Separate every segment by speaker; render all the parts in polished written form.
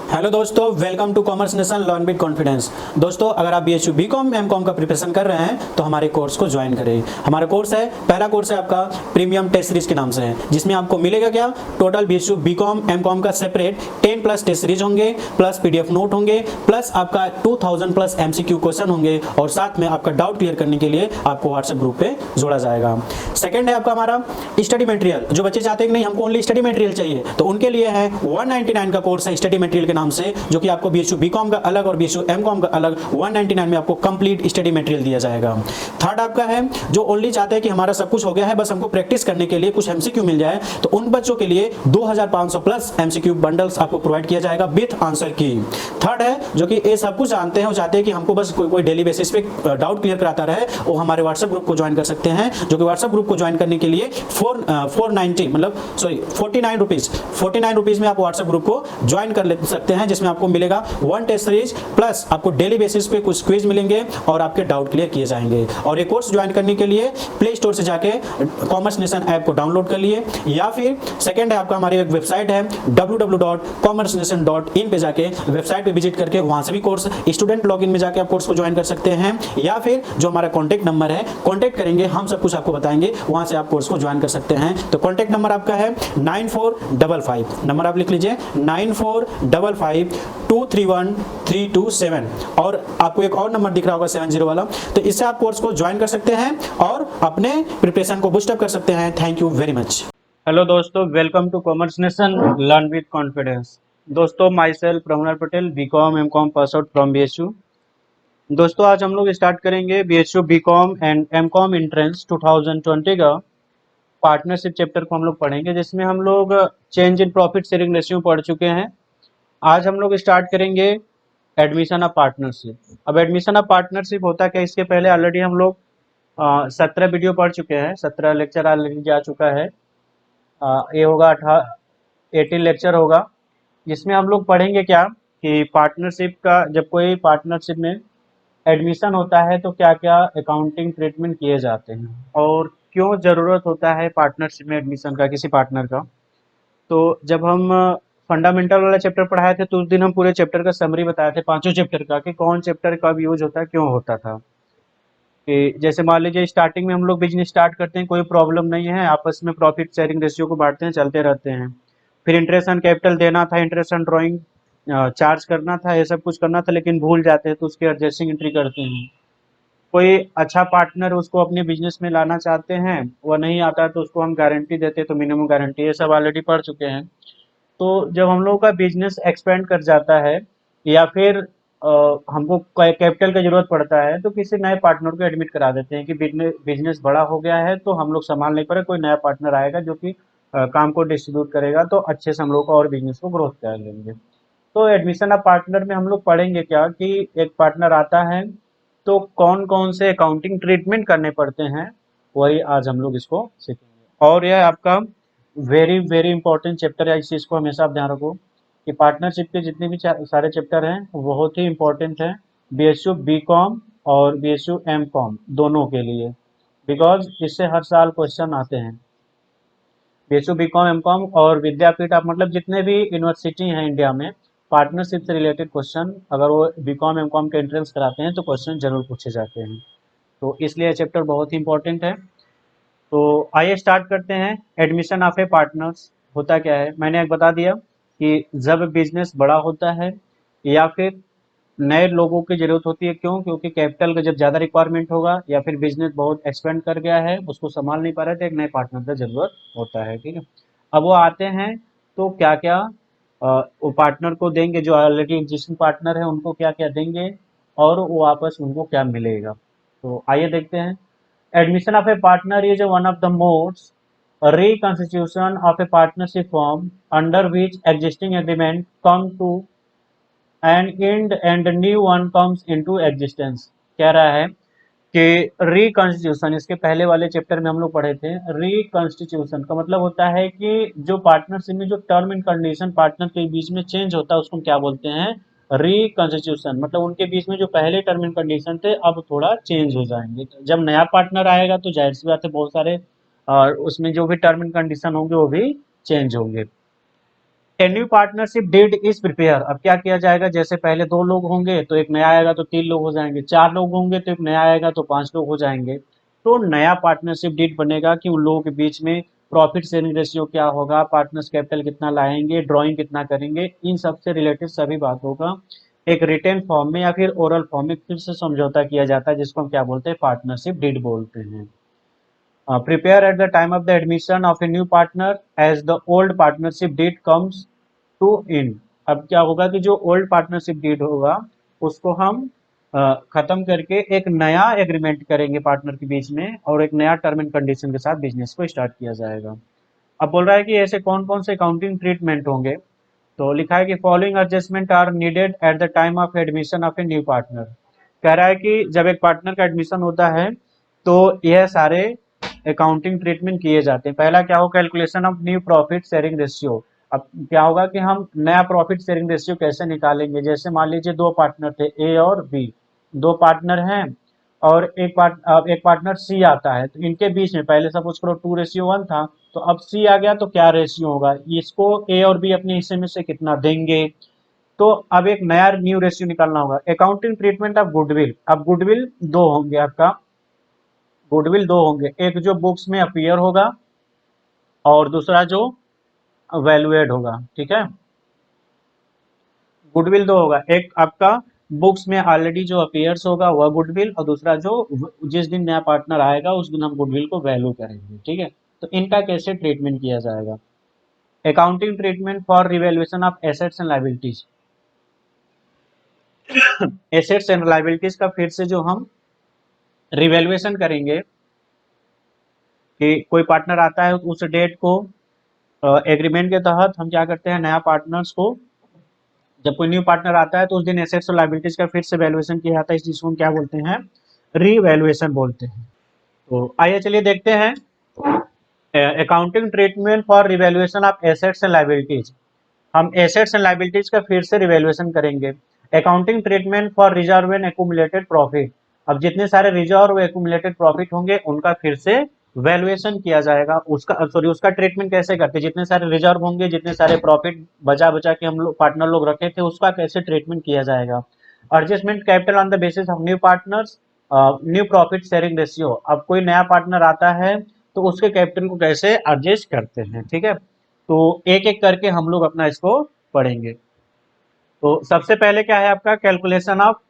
Speaker 1: Hello दोस्तों, welcome to commerce nation learn with confidence. दोस्तों, अगर आप बीएचयू बीकॉम एमकॉम का प्रिपरेशन कर रहे हैं तो हमारे कोर्स को ज्वाइन करें। हमारा कोर्स है, पहला कोर्स है आपका प्रीमियम टेस्ट सीरीज के नाम से है, जिसमें आपको मिलेगा क्या, टोटल बीएचयू बीकॉम एमकॉम का सेपरेट 10 प्लस टेस्ट सीरीज होंगे, प्लस पीडीएफ नोट होंगे, प्लस आपका 2000 प्लस एमसीक्यू क्वेश्चन होंगे, और साथ में आपका डाउट क्लियर करने के लिए आपको व्हाट्सएप ग्रुप पे जोड़ा जाएगा। सेकंड है आपका हमारा स्टडी मटेरियल। जो बच्चे चाहते हैं कि नहीं हमको ओनली स्टडी मटेरियल चाहिए, तो उनके लिए है 199 का कोर्स है स्टडी मटेरियल के नाम से, जो कि आपको बीएचयू बीकॉम का अलग और बीएचयू एमकॉम का अलग 199 में आपको कंप्लीट स्टडी मटेरियल दिया जाएगा। थर्ड आपका है जो ओनली चाहते हैं कि हमारा सब कुछ हो गया है, बस हमको प्रैक्टिस करने के लिए कुछ एमसीक्यू मिल जाए, तो उन बच्चों के लिए 2500 प्लस एमसीक्यू बंडल्स आपको प्रोवाइड किया जाएगा विद आंसर की। थर्ड है जो कि ये सब कुछ जानते हैं, वो चाहते हैं कि हमको बस कोई डेली बेसिस पे डाउट क्लियर कराता रहे, वो हमारे व्हाट्सएप ग्रुप को ज्वाइन कर सकते हैं, जो कि व्हाट्सएप ग्रुप को ज्वाइन करने के लिए 49 रुपीज में आप व्हाट्सएप ग्रुप को ज्वाइन कर सकते हैं, जिसमें आपको मिलेगा 1 टेस्ट सीरीज प्लस आपको डेली बेसिस पे कुछ क्विज मिलेंगे और आपके डाउट क्लियर किए जाएंगे। और ये कोर्स ज्वाइन करने के लिए प्ले स्टोर से जाके कॉमर्स नेशन ऐप को डाउनलोड कर लिए, या फिर सेकंड है आपका हमारी एक वेबसाइट है www.commercenation.in पे जाके वेबसाइट पे विजिट करके वहां से भी कोर्स स्टूडेंट लॉगिन में जाके आप कोर्स को ज्वाइन कर सकते हैं, या फिर जो हमारा कॉन्टैक्ट नंबर है, कॉन्टैक्ट करेंगे, हम सब कुछ आपको बताएंगे, वहां से आप कोर्स को ज्वाइन कर सकते हैं। तो कॉन्टैक्ट नंबर आपका है 9455, नंबर आप लिख लीजिए 9455231327, और आपको एक और नंबर दिख रहा होगा 70 वाला, तो इससे आप कोर्स को ज्वाइन कर सकते हैं और अपने प्रिपरेशन को बूस्ट अप कर सकते हैं। Thank you very much.
Speaker 2: Hello दोस्तों, welcome to commerce nation learn with confidence. दोस्तों, myself Pramod Patel, BCom MCom pass out from BHU. दोस्तों, आज हम लोग स्टार्ट करेंगे BHU BCom and MCom entrance 2020 का पार्टनरशिप चैप्टर को हम लोग पढ़ेंगे, जिसमें हम लोग change in profit sharing ratio पढ़ चुके हैं। आज हम लोग स्टार्ट करेंगे एडमिशन ऑफ पार्टनरशिप। अब एडमिशन ऑफ पार्टनरशिप होता क्या, इसके पहले ऑलरेडी हम लोग 17 वीडियो पढ़ चुके हैं, 17 लेक्चर ऑलरेडी जा चुका है। ये होगा 18 लेक्चर होगा, जिसमें हम लोग पढ़ेंगे क्या कि पार्टनरशिप का, जब कोई पार्टनरशिप में एडमिशन होता है तो क्या क्या अकाउंटिंग ट्रीटमेंट किए जाते हैं और क्यों ज़रूरत होता है पार्टनरशिप में एडमिशन का किसी पार्टनर का। तो जब हम फंडामेंटल वाला चैप्टर पढ़ाए थे तो उस दिन हम पूरे चैप्टर का समरी बताए थे, पांचों चैप्टर का, कि कौन चैप्टर कब यूज होता है, क्यों होता था। कि जैसे मान लीजिए स्टार्टिंग में हम लोग बिजनेस स्टार्ट करते हैं, कोई प्रॉब्लम नहीं है, आपस में प्रॉफिट शेयरिंग रेशियो को बांटते हैं, चलते रहते हैं। फिर इंटरेस्ट ऑन कैपिटल देना था, इंटरेस्ट ऑन ड्रॉइंग चार्ज करना था, ये सब कुछ करना था, लेकिन भूल जाते हैं तो उसकी एडजस्टिंग एंट्री करते हैं। कोई अच्छा पार्टनर उसको अपने बिजनेस में लाना चाहते हैं, वो नहीं आता है तो उसको हम गारंटी देते हैं, तो मिनिमम गारंटी, ये सब ऑलरेडी पढ़ चुके हैं। तो जब हम लोगों का बिजनेस एक्सपेंड कर जाता है या फिर हमको कैपिटल की जरूरत पड़ता है, तो किसी नए पार्टनर को एडमिट करा देते हैं कि बिजनेस बड़ा हो गया है तो हम लोग संभाल नहीं पा रहे, कोई नया पार्टनर आएगा जो कि काम को डिस्ट्रीब्यूट करेगा, तो अच्छे से हम लोग को और बिजनेस को ग्रोथ कर लेंगे। तो एडमिशन ऑफ पार्टनर में हम लोग पढ़ेंगे क्या कि एक पार्टनर आता है तो कौन कौन से अकाउंटिंग ट्रीटमेंट करने पड़ते हैं, वही आज हम लोग इसको सीखेंगे। और यह आपका वेरी वेरी इंपॉर्टेंट चैप्टर है, इस चीज़ को हमेशा आप ध्यान रखो कि पार्टनरशिप के जितने भी सारे चैप्टर हैं वो बहुत ही इंपॉर्टेंट हैं बीएचयू बीकॉम और बीएचयू एमकॉम दोनों के लिए, बिकॉज इससे हर साल क्वेश्चन आते हैं। बीएचयू बीकॉम एमकॉम और विद्यापीठ, आप मतलब जितने भी यूनिवर्सिटी हैं इंडिया में, पार्टनरशिप से रिलेटेड क्वेश्चन अगर वो बीकॉम एमकॉम के एंट्रेंस कराते हैं तो क्वेश्चन जरूर पूछे जाते हैं, तो इसलिए चैप्टर बहुत ही इंपॉर्टेंट है। तो आइए स्टार्ट करते हैं। एडमिशन ऑफ ए पार्टनर्स होता क्या है, मैंने एक बता दिया कि जब बिजनेस बड़ा होता है या फिर नए लोगों की जरूरत होती है, क्यों, क्योंकि कैपिटल का जब ज़्यादा रिक्वायरमेंट होगा या फिर बिजनेस बहुत एक्सपेंड कर गया है, उसको संभाल नहीं पा रहे, तो एक नए पार्टनर की जरूरत होता है। ठीक है, अब वो आते हैं तो क्या क्या वो पार्टनर को देंगे, जो ऑलरेडी एग्जिस्टिंग पार्टनर है उनको क्या क्या देंगे और वो वापस उनको क्या मिलेगा। तो आइए देखते हैं। Admission of a partner is one of the most reconstitution of a partnership firm under which existing agreement come to an end and new one comes into existence। कह रहा है कि रिकॉन्स्टिट्यूशन, इसके पहले वाले चैप्टर में हम लोग पढ़े थे, रिकॉन्स्टिट्यूशन का मतलब होता है कि जो पार्टनरशिप में जो टर्म एंड कंडीशन पार्टनर के बीच में चेंज होता है उसको हम क्या बोलते हैं, रिकॉन्स्टिट्यूशन। मतलब उनके बीच में जो पहले टर्म एंड कंडीशन थे अब थोड़ा चेंज हो जाएंगे। जब नया पार्टनर आएगा तो जाहिर सी बात है बहुत सारे और उसमें जो भी टर्म एंड कंडीशन होंगे वो भी चेंज होंगे। A new partnership deed is prepare. अब क्या किया जाएगा, जैसे पहले 2 लोग होंगे तो एक नया आएगा तो 3 लोग हो जाएंगे, 4 लोग होंगे तो एक नया आएगा तो 5 लोग हो जाएंगे। तो नया पार्टनरशिप डीड बनेगा कि उन लोगों के बीच में प्रॉफिट शेयरिंग रेशियो क्या होगा, पार्टनर्स कैपिटल कितना लाएंगे, ड्राइंग कितना करेंगे, इन सब से रिलेटेड सभी बातों का एक रिटेन फॉर्म में या फिर ओरल फॉर्म में फिर से समझौता किया जाता है, जिसको हम क्या बोलते हैं, पार्टनरशिप डीड बोलते हैं। Prepare at the time of the admission of a new partner as the old partnership deed comes to end। अब क्या होगा कि जो ओल्ड पार्टनरशिप डीड होगा उसको हम खत्म करके एक नया एग्रीमेंट करेंगे पार्टनर के बीच में, और एक नया टर्म एंड कंडीशन के साथ बिजनेस को स्टार्ट किया जाएगा। अब बोल रहा है कि ऐसे कौन कौन से अकाउंटिंग ट्रीटमेंट होंगे, तो लिखा है कि following adjustment are needed at the time of admission of a new partner. कह रहा है कि जब एक पार्टनर का एडमिशन होता है तो यह सारे अकाउंटिंग ट्रीटमेंट किए जाते हैं। पहला क्या हो, calculation of new profit sharing ratio. अब क्या होगा कि हम नया प्रॉफिट शेयरिंग रेशियो कैसे निकालेंगे, जैसे मान लीजिए 2 पार्टनर थे ए और बी, 2 पार्टनर हैं और एक पार्टनर सी आता है, तो इनके बीच में पहले सपोज करो 2:1 था, तो अब सी आ गया तो क्या रेशियो होगा, इसको ए और बी अपने हिस्से में से कितना देंगे। तो अब एक नया न्यू रेशियो निकालना होगा। Accounting treatment of goodwill. अब गुडविल 2 होंगे, आपका गुडविल 2 होंगे, एक जो बुक्स में अपीयर होगा और दूसरा जो वैल्यूएड होगा। ठीक है, गुडविल 2 होगा, एक आपका बुक्स में ऑलरेडी जो अपीयर्स होगा वह गुडविल, और दूसरा जो जिस दिन नया पार्टनर आएगा उस दिन हम गुडविल को वैल्यू करेंगे। ठीक है, तो इनका कैसे ट्रीटमेंट किया जाएगा। Accounting treatment for revaluation of assets and liabilities. Assets and liabilities का फिर से जो हम रिवैल्यूएशन करेंगे कि कोई पार्टनर आता है उस डेट को एग्रीमेंट के तहत हम क्या करते हैं, नया पार्टनर्स को जब कोई न्यू पार्टनर आता है तो उस दिन एसेट्स और लायबिलिटीज का फिर से वैल्यूएशन किया जाता है, इस चीज को हम क्या बोलते हैं, रीवैल्यूएशन बोलते हैं। तो आइए चलिए देखते हैं accounting treatment for revaluation of assets and liabilities. हम एसेट्स एंड लायबिलिटीज का फिर से रिवैल्यूएशन करेंगे। Accounting treatment for reserve and accumulated profit. अब जितने सारे रिजर्व एक्यूमुलेटेड प्रॉफिट होंगे उनका फिर से वैल्यूएशन किया जाएगा। उसका ट्रीटमेंट कैसे करते हैं, जितने सारे रिजर्व होंगे, जितने सारे प्रॉफिट बचा बचा के हम लोग पार्टनर लोग रखे थे, उसका कैसे ट्रीटमेंट किया जाएगा। Adjustment capital on the basis of new partners, new profit sharing ratio. अब कोई नया पार्टनर आता है तो उसके कैपिटल को कैसे एडजस्ट करते हैं। ठीक है, तो एक एक करके हम लोग अपना इसको पढ़ेंगे। तो सबसे पहले क्या है आपका, calculation of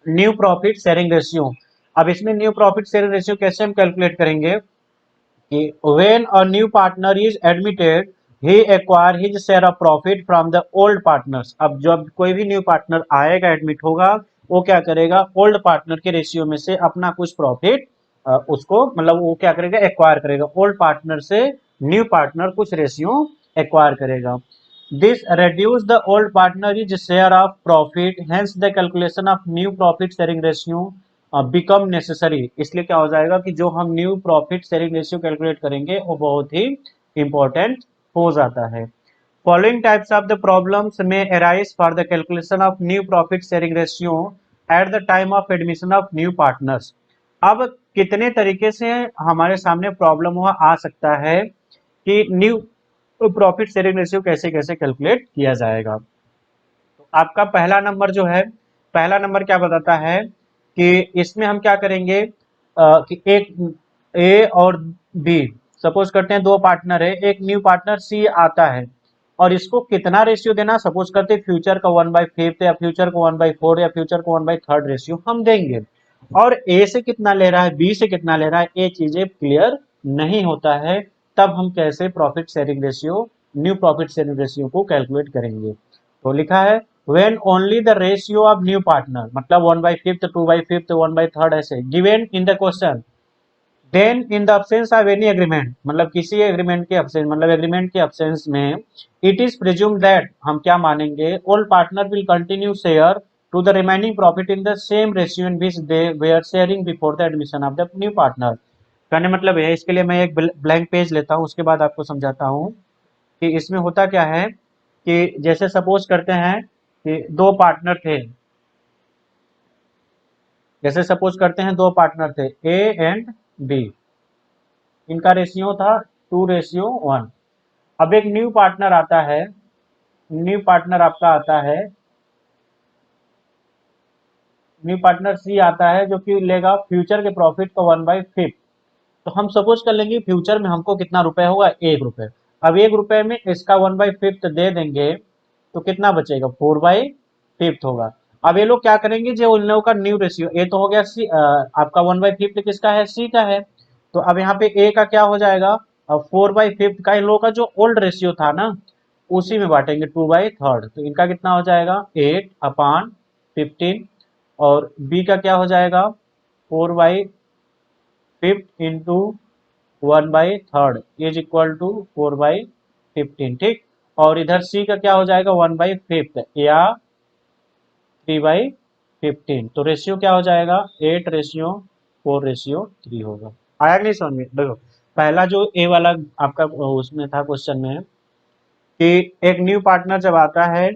Speaker 2: new profit sharing ratio. अब इसमें न्यू प्रॉफिट शेयरिंग रेशियो कैसे हम कैलकुलेट करेंगे कि when a new partner is admitted he acquire his share of profit from the old partners. अब जब कोई भी न्यू पार्टनर आएगा, एडमिट होगा, वो क्या करेगा, ओल्ड पार्टनर के रेशियो में से अपना कुछ प्रॉफिट उसको मतलब वो क्या करेगा, एक्वायर करेगा। ओल्ड पार्टनर से न्यू पार्टनर कुछ रेशियो एक्वायर करेगा। This reduce the old partner is share of profit, hence the calculation of new profit sharing ratio become necessary। इसलिए क्या हो जाएगा कि जो हम new profit sharing ratio calculate करेंगे वो बहुत ही इंपॉर्टेंट हो जाता है। Following types of the problems में arise for the calculation of new profit sharing ratio at the time of admission of new partners. अब कितने तरीके से हमारे सामने प्रॉब्लम हुआ आ सकता है कि न्यू प्रॉफिट शेयरिंग रेशियो कैसे कैसे कैलकुलेट किया जाएगा। तो आपका पहला नंबर जो है, पहला नंबर क्या बताता है कि इसमें हम क्या करेंगे कि एक ए और बी, सपोज करते हैं 2 पार्टनर है, एक न्यू पार्टनर सी आता है और इसको कितना रेशियो देना, सपोज करते हैं फ्यूचर का 1/5 या फ्यूचर को 1/4 या फ्यूचर को 1/3 रेशियो हम देंगे, और ए से कितना ले रहा है, बी से कितना ले रहा है, ये चीजें क्लियर नहीं होता है, तब हम कैसे profit sharing ratio, new profit sharing ratio को कैलकुलेट करेंगे। तो लिखा है when only the ratio of new partner, मतलब 1/5, 2/5, 1/3 ऐसे given in the question, then in the absence of any agreement, मतलब किसी एग्रीमेंट के absence, मतलब एग्रीमेंट के absence में it is presumed that, हम क्या मानेंगे, all partner will continue share to the remaining profit in the same ratio in which they were sharing before the admission of the new partner। कहने मतलब है, इसके लिए मैं एक ब्लैंक पेज लेता हूँ, उसके बाद आपको समझाता हूँ कि इसमें होता क्या है कि जैसे सपोज करते हैं कि 2 पार्टनर थे, जैसे सपोज करते हैं 2 पार्टनर थे ए एंड बी, इनका रेशियो था 2:1। अब एक न्यू पार्टनर आता है न्यू पार्टनर आपका आता है, न्यू पार्टनर सी आता है जो कि लेगा फ्यूचर के प्रॉफिट का 1/5। तो हम सपोज कर लेंगे फ्यूचर में हमको कितना रुपए होगा, 1 रुपए। अब 1 रुपए में इसका 1/5 दे देंगे तो कितना बचेगा, 4/5 होगा। अब ये लोग क्या करेंगे, जो उन लोगों का न्यू रेशियो, ए तो हो गया सी, आपका 1/5 किसका है, सी का है। तो अब यहाँ पे ए का क्या हो जाएगा, 4/5 का इन लोगों का जो ओल्ड रेशियो था ना, उसी में बांटेंगे 2/3। तो इनका कितना हो जाएगा, 8/15। और बी का क्या हो जाएगा, 4/5 इंटू 1/3 इज इक्वल टू 4/15। ठीक। और इधर सी का क्या हो जाएगा, 1/5 या 3/15। तो रेशियो क्या हो जाएगा, 8:4:3 होगा। आया कि नहीं समझ में? देखो पहला जो ए वाला आपका उसमें था क्वेश्चन में, कि एक न्यू पार्टनर जब आता है,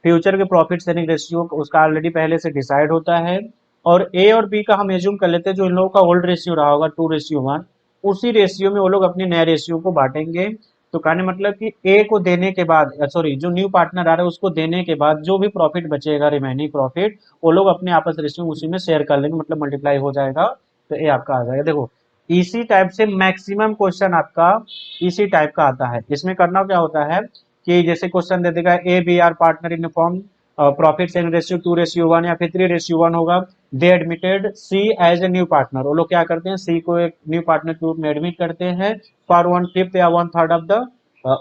Speaker 2: फ्यूचर के प्रॉफिट शेयरिंग रेशियो उसका ऑलरेडी पहले से डिसाइड होता है। और ए और बी का हम एज्यूम कर लेते हैं जो इन लोगों का ओल्ड रेशियो रहा होगा 2:1, उसी रेशियो में वो लोग अपने नए रेशियो को बांटेंगे। तो कहने मतलब कि ए को देने के बाद, सॉरी, जो न्यू पार्टनर आ रहा है उसको देने के बाद जो भी प्रॉफिट बचेगा, रिमेनिंग प्रॉफिट, वो लोग अपने आपस रेशियो उसी में शेयर कर लेंगे, मतलब मल्टीप्लाई हो जाएगा। तो ए आपका आ जाएगा। देखो इसी टाइप से मैक्सिमम क्वेश्चन आपका इसी टाइप का आता है। इसमें करना क्या होता है कि जैसे क्वेश्चन दे देगा A B are partner in firm profit sharing ratio 2:1 या फिर 3:1 होगा, they admitted C as a new partner. वो लोग क्या करते हैं, सी को एक न्यू पार्टनर के रूप में एडमिट करते हैं फॉर 1/5 या 1/3 ऑफ द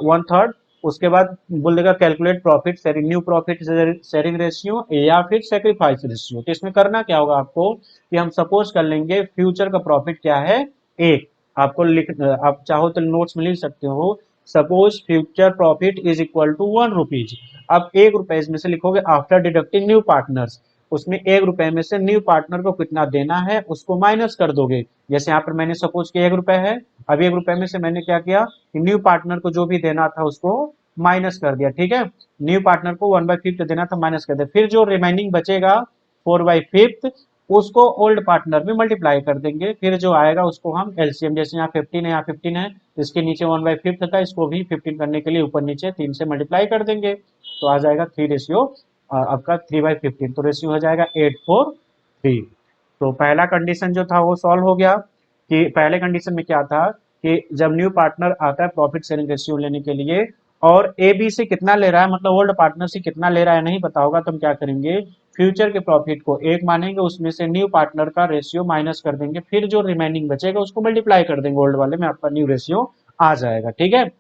Speaker 2: 1/3। उसके बाद बोल देगा calculate profit sharing, new profit sharing ratio या फिर सेक्रीफाइस रेशियो। तो इसमें करना क्या होगा आपको, कि हम सपोज कर लेंगे फ्यूचर का प्रॉफिट क्या है, एक। आपको लिख, आप चाहो तो नोट्स में लिख सकते हो, suppose future profit is equal to 1 rupees. अब 1 रुपए इसमें से लिखोगे आफ्टर डिडक्टिंग न्यू पार्टनर्स, उसमें 1 रुपए में से न्यू पार्टनर को कितना देना है उसको माइनस कर दोगे। जैसे यहाँ पर मैंने सपोज किया 1 रुपए है, अब 1 रुपए में से मैंने क्या किया कि न्यू पार्टनर को जो भी देना था उसको माइनस कर दिया। ठीक है, न्यू पार्टनर को 1/5 देना था, माइनस कर दिया। फिर जो रिमेनिंग बचेगा 4/5 उसको ओल्ड पार्टनर में मल्टीप्लाई कर देंगे। फिर जो आएगा उसको हम एलसीएम, जैसे यहाँ 15 है, यहाँ 15 है, इसके नीचे 1/5 था, इसको भी 15 करने के लिए ऊपर नीचे 3 से मल्टीप्लाई कर देंगे। तो आ जाएगा 3 रेशियो आपका 3/15। तो रेशियो हो जाएगा 8:4:3। तो पहला कंडीशन जो था वो सॉल्व हो गया। कि पहले कंडीशन में क्या था कि जब न्यू पार्टनर आता है प्रॉफिट शेयरिंग रेशियो लेने के लिए, और ए बी से कितना ले रहा है, मतलब ओल्ड पार्टनर से कितना ले रहा है नहीं पता होगा, तो हम क्या करेंगे, फ्यूचर के प्रॉफिट को 1 मानेंगे, उसमें से न्यू पार्टनर का रेशियो माइनस कर देंगे, फिर जो रिमेनिंग बचेगा उसको मल्टीप्लाई कर देंगे ओल्ड वाले में, आपका न्यू रेशियो आ जाएगा। ठीक है।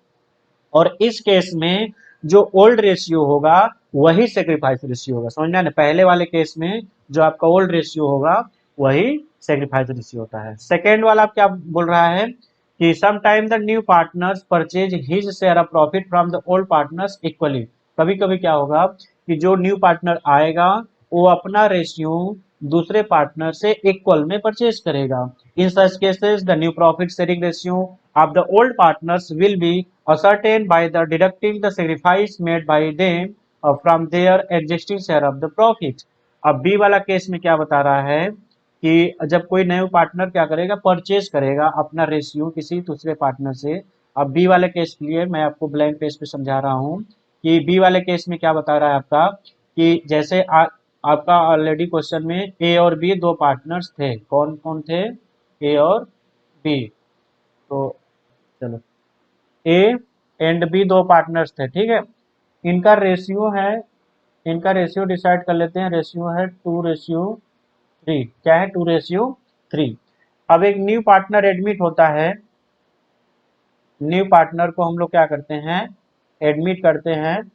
Speaker 2: और इस केस में जो ओल्ड रेशियो होगा वही सेक्रीफाइस रेशियो होगा, समझना ना। पहले वाले केस में जो आपका ओल्ड रेशियो होगा वही सेक्रीफाइस रेशियो होता है। सेकेंड वाला क्या बोल रहा है कि some time the new partners purchase his share of profit from the old partners equally. कभी कभी क्या होगा कि जो न्यू पार्टनर आएगा वो अपना रेशियो दूसरे पार्टनर से इक्वल में परचेज करेगा। In such cases the new profit sharing ratio of the old partners will be ascertained by the deducting the sacrifice made by them from their existing share of the profit। अब B वाला case में क्या बता रहा है कि जब कोई नया पार्टनर क्या करेगा, परचेज करेगा अपना रेशियो किसी दूसरे पार्टनर से। अब बी वाले केस के लिए मैं आपको ब्लैंक पेज पे समझा रहा हूँ कि बी वाले केस में क्या बता रहा है आपका, कि जैसे आपका ऑलरेडी क्वेश्चन में ए और बी दो पार्टनर्स थे, कौन कौन थे, ए और बी। तो चलो ए एंड बी दो पार्टनर्स थे, ठीक है। इनका रेशियो है, इनका रेशियो डिसाइड कर लेते हैं, रेशियो है 2:3। क्या है, 2:3। अब एक न्यू पार्टनर एडमिट होता है, न्यू पार्टनर को हम लोग क्या करते हैं, एडमिट करते हैं,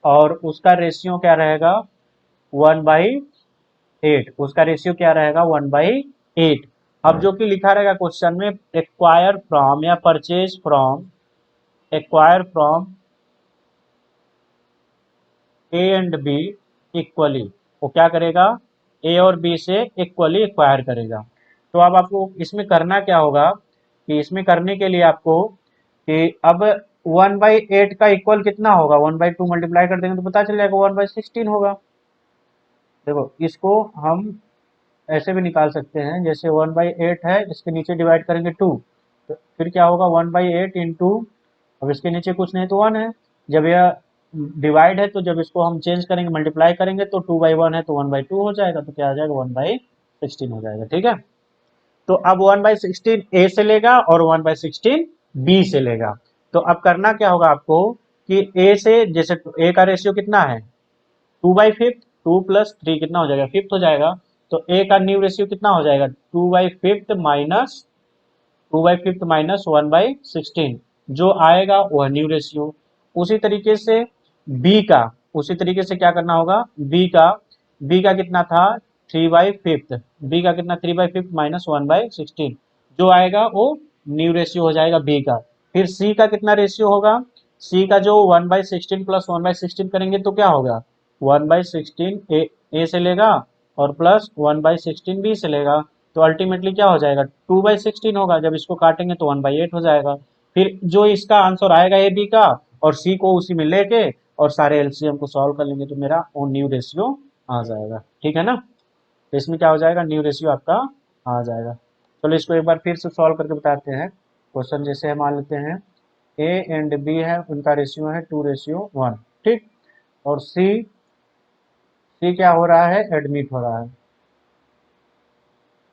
Speaker 2: और उसका रेशियो क्या रहेगा, 1/8। उसका रेशियो क्या रहेगा, 1/8। अब जो कि लिखा रहेगा क्वेश्चन में, एक्वायर फ्रॉम या purchase from, acquire from A and be equally. वो क्या करेगा, ए और बी से इक्वली एक्वायर करेगा। तो अब आपको इसमें करना क्या होगा, कि इसमें करने के लिए आपको कि अब 1/8 का इक्वल कितना होगा, 1/2 मल्टीप्लाई कर देंगे तो पता चल जाएगा 1/16 होगा। देखो इसको हम ऐसे भी निकाल सकते हैं, जैसे 1/8 है, इसके नीचे डिवाइड करेंगे 2, तो फिर क्या होगा 1/8 इंटू, अब इसके नीचे कुछ नहीं तो 1 है। जब यह डिवाइड है, तो जब इसको हम चेंज करेंगे, मल्टीप्लाई करेंगे, तो 2/1 है तो 1/2 हो जाएगा, तो क्या आ जाएगा 1/16 हो जाएगा। ठीक है, तो अब 1/16 ए से लेगा और 1/16 बी से लेगा। तो अब करना क्या होगा आपको कि ए से, जैसे ए का रेशियो कितना है 2/5, 2 + 3 कितना हो जाएगा 5 हो जाएगा। तो ए का न्यू रेशियो कितना हो जाएगा 2/5 माइनस 1/16, जो आएगा वह न्यू रेशियो। उसी तरीके से बी का, उसी तरीके से क्या करना होगा, बी का कितना था 3/5, बी का कितना 3/5 माइनस 1/16, जो आएगा वो न्यू रेशियो हो जाएगा बी का। फिर सी का कितना रेशियो होगा, सी का जो 1/16 प्लस 1/16 करेंगे तो क्या होगा 1/16 ए से लेगा और प्लस 1/16 बी से लेगा, तो अल्टीमेटली क्या हो जाएगा 2/16 होगा। जब इसको काटेंगे तो 1/8 हो जाएगा। फिर जो इसका आंसर आएगा ए बी का और सी को उसी में लेके और सारे एलसीएम को सॉल्व कर लेंगे तो मेरा वो न्यू रेशियो आ जाएगा। ठीक है ना, तो इसमें क्या हो जाएगा न्यू रेशियो आपका आ जाएगा। चलो इसको एक बार फिर से सॉल्व करके बताते हैं। क्वेश्चन जैसे हम मान लेते हैं ए एंड बी है, उनका रेशियो है 2:1। ठीक, और सी क्या हो रहा है एडमिट हो रहा है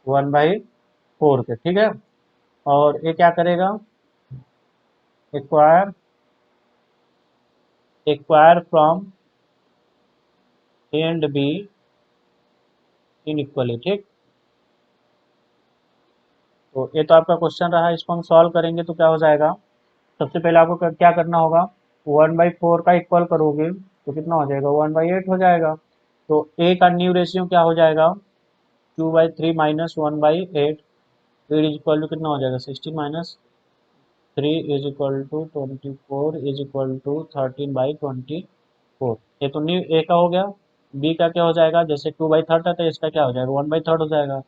Speaker 2: 1/4 के। ठीक है, और ये क्या करेगा acquire from A and B unequally. ठीक, तो ये तो आपका क्वेश्चन रहा, इसको हम सॉल्व करेंगे तो क्या हो जाएगा। सबसे पहले आपको क्या करना होगा 1/4 का इक्वल करोगे तो कितना हो जाएगा 1/8 हो जाएगा। तो ए का न्यू रेशियो क्या हो जाएगा 2/3 माइनस 1/8, इज इक्वल टू कितना हो जाएगा 16 minus 3 is equal to 24 is equal to 13/24। ये तो न्यू ए का हो गया। बी का क्या हो जाएगा, जैसे 2/3 है तो इसका क्या हो जाएगा 1/3 हो जाएगा।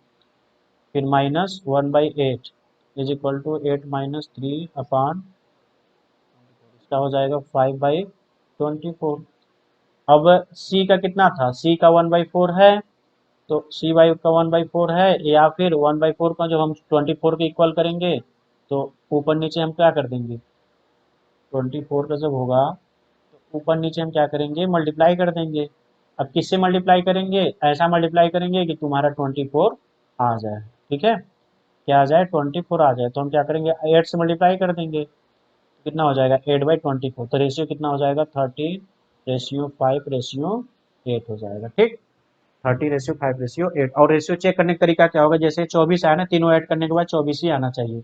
Speaker 2: फिर minus 1/8 is equal to 8 minus 3 upon, इसका हो जाएगा 5/24। अब सी का कितना था, सी का 1/4 है, तो सी वाई का 1/4 है, या फिर 1/4 का जब हम 24 के इक्वल करेंगे तो ऊपर नीचे हम क्या कर देंगे 24 का जब होगा तो ऊपर नीचे हम क्या करेंगे मल्टीप्लाई कर देंगे। अब किससे मल्टीप्लाई करेंगे, ऐसा मल्टीप्लाई करेंगे कि तुम्हारा 24 आ जाए। ठीक है, क्या आ जाए 24 आ जाए, तो हम क्या करेंगे 8 से मल्टीप्लाई कर देंगे, कितना हो जाएगा 8/24, तो रेशियो कितना हो जाएगा 30:5:8 हो जाएगा। ठीक, 30:5:8। और रेशियो चेक करने का तरीका क्या होगा, जैसे 24 आया ना, तीनों ऐड करने के बाद 24 ही आना चाहिए।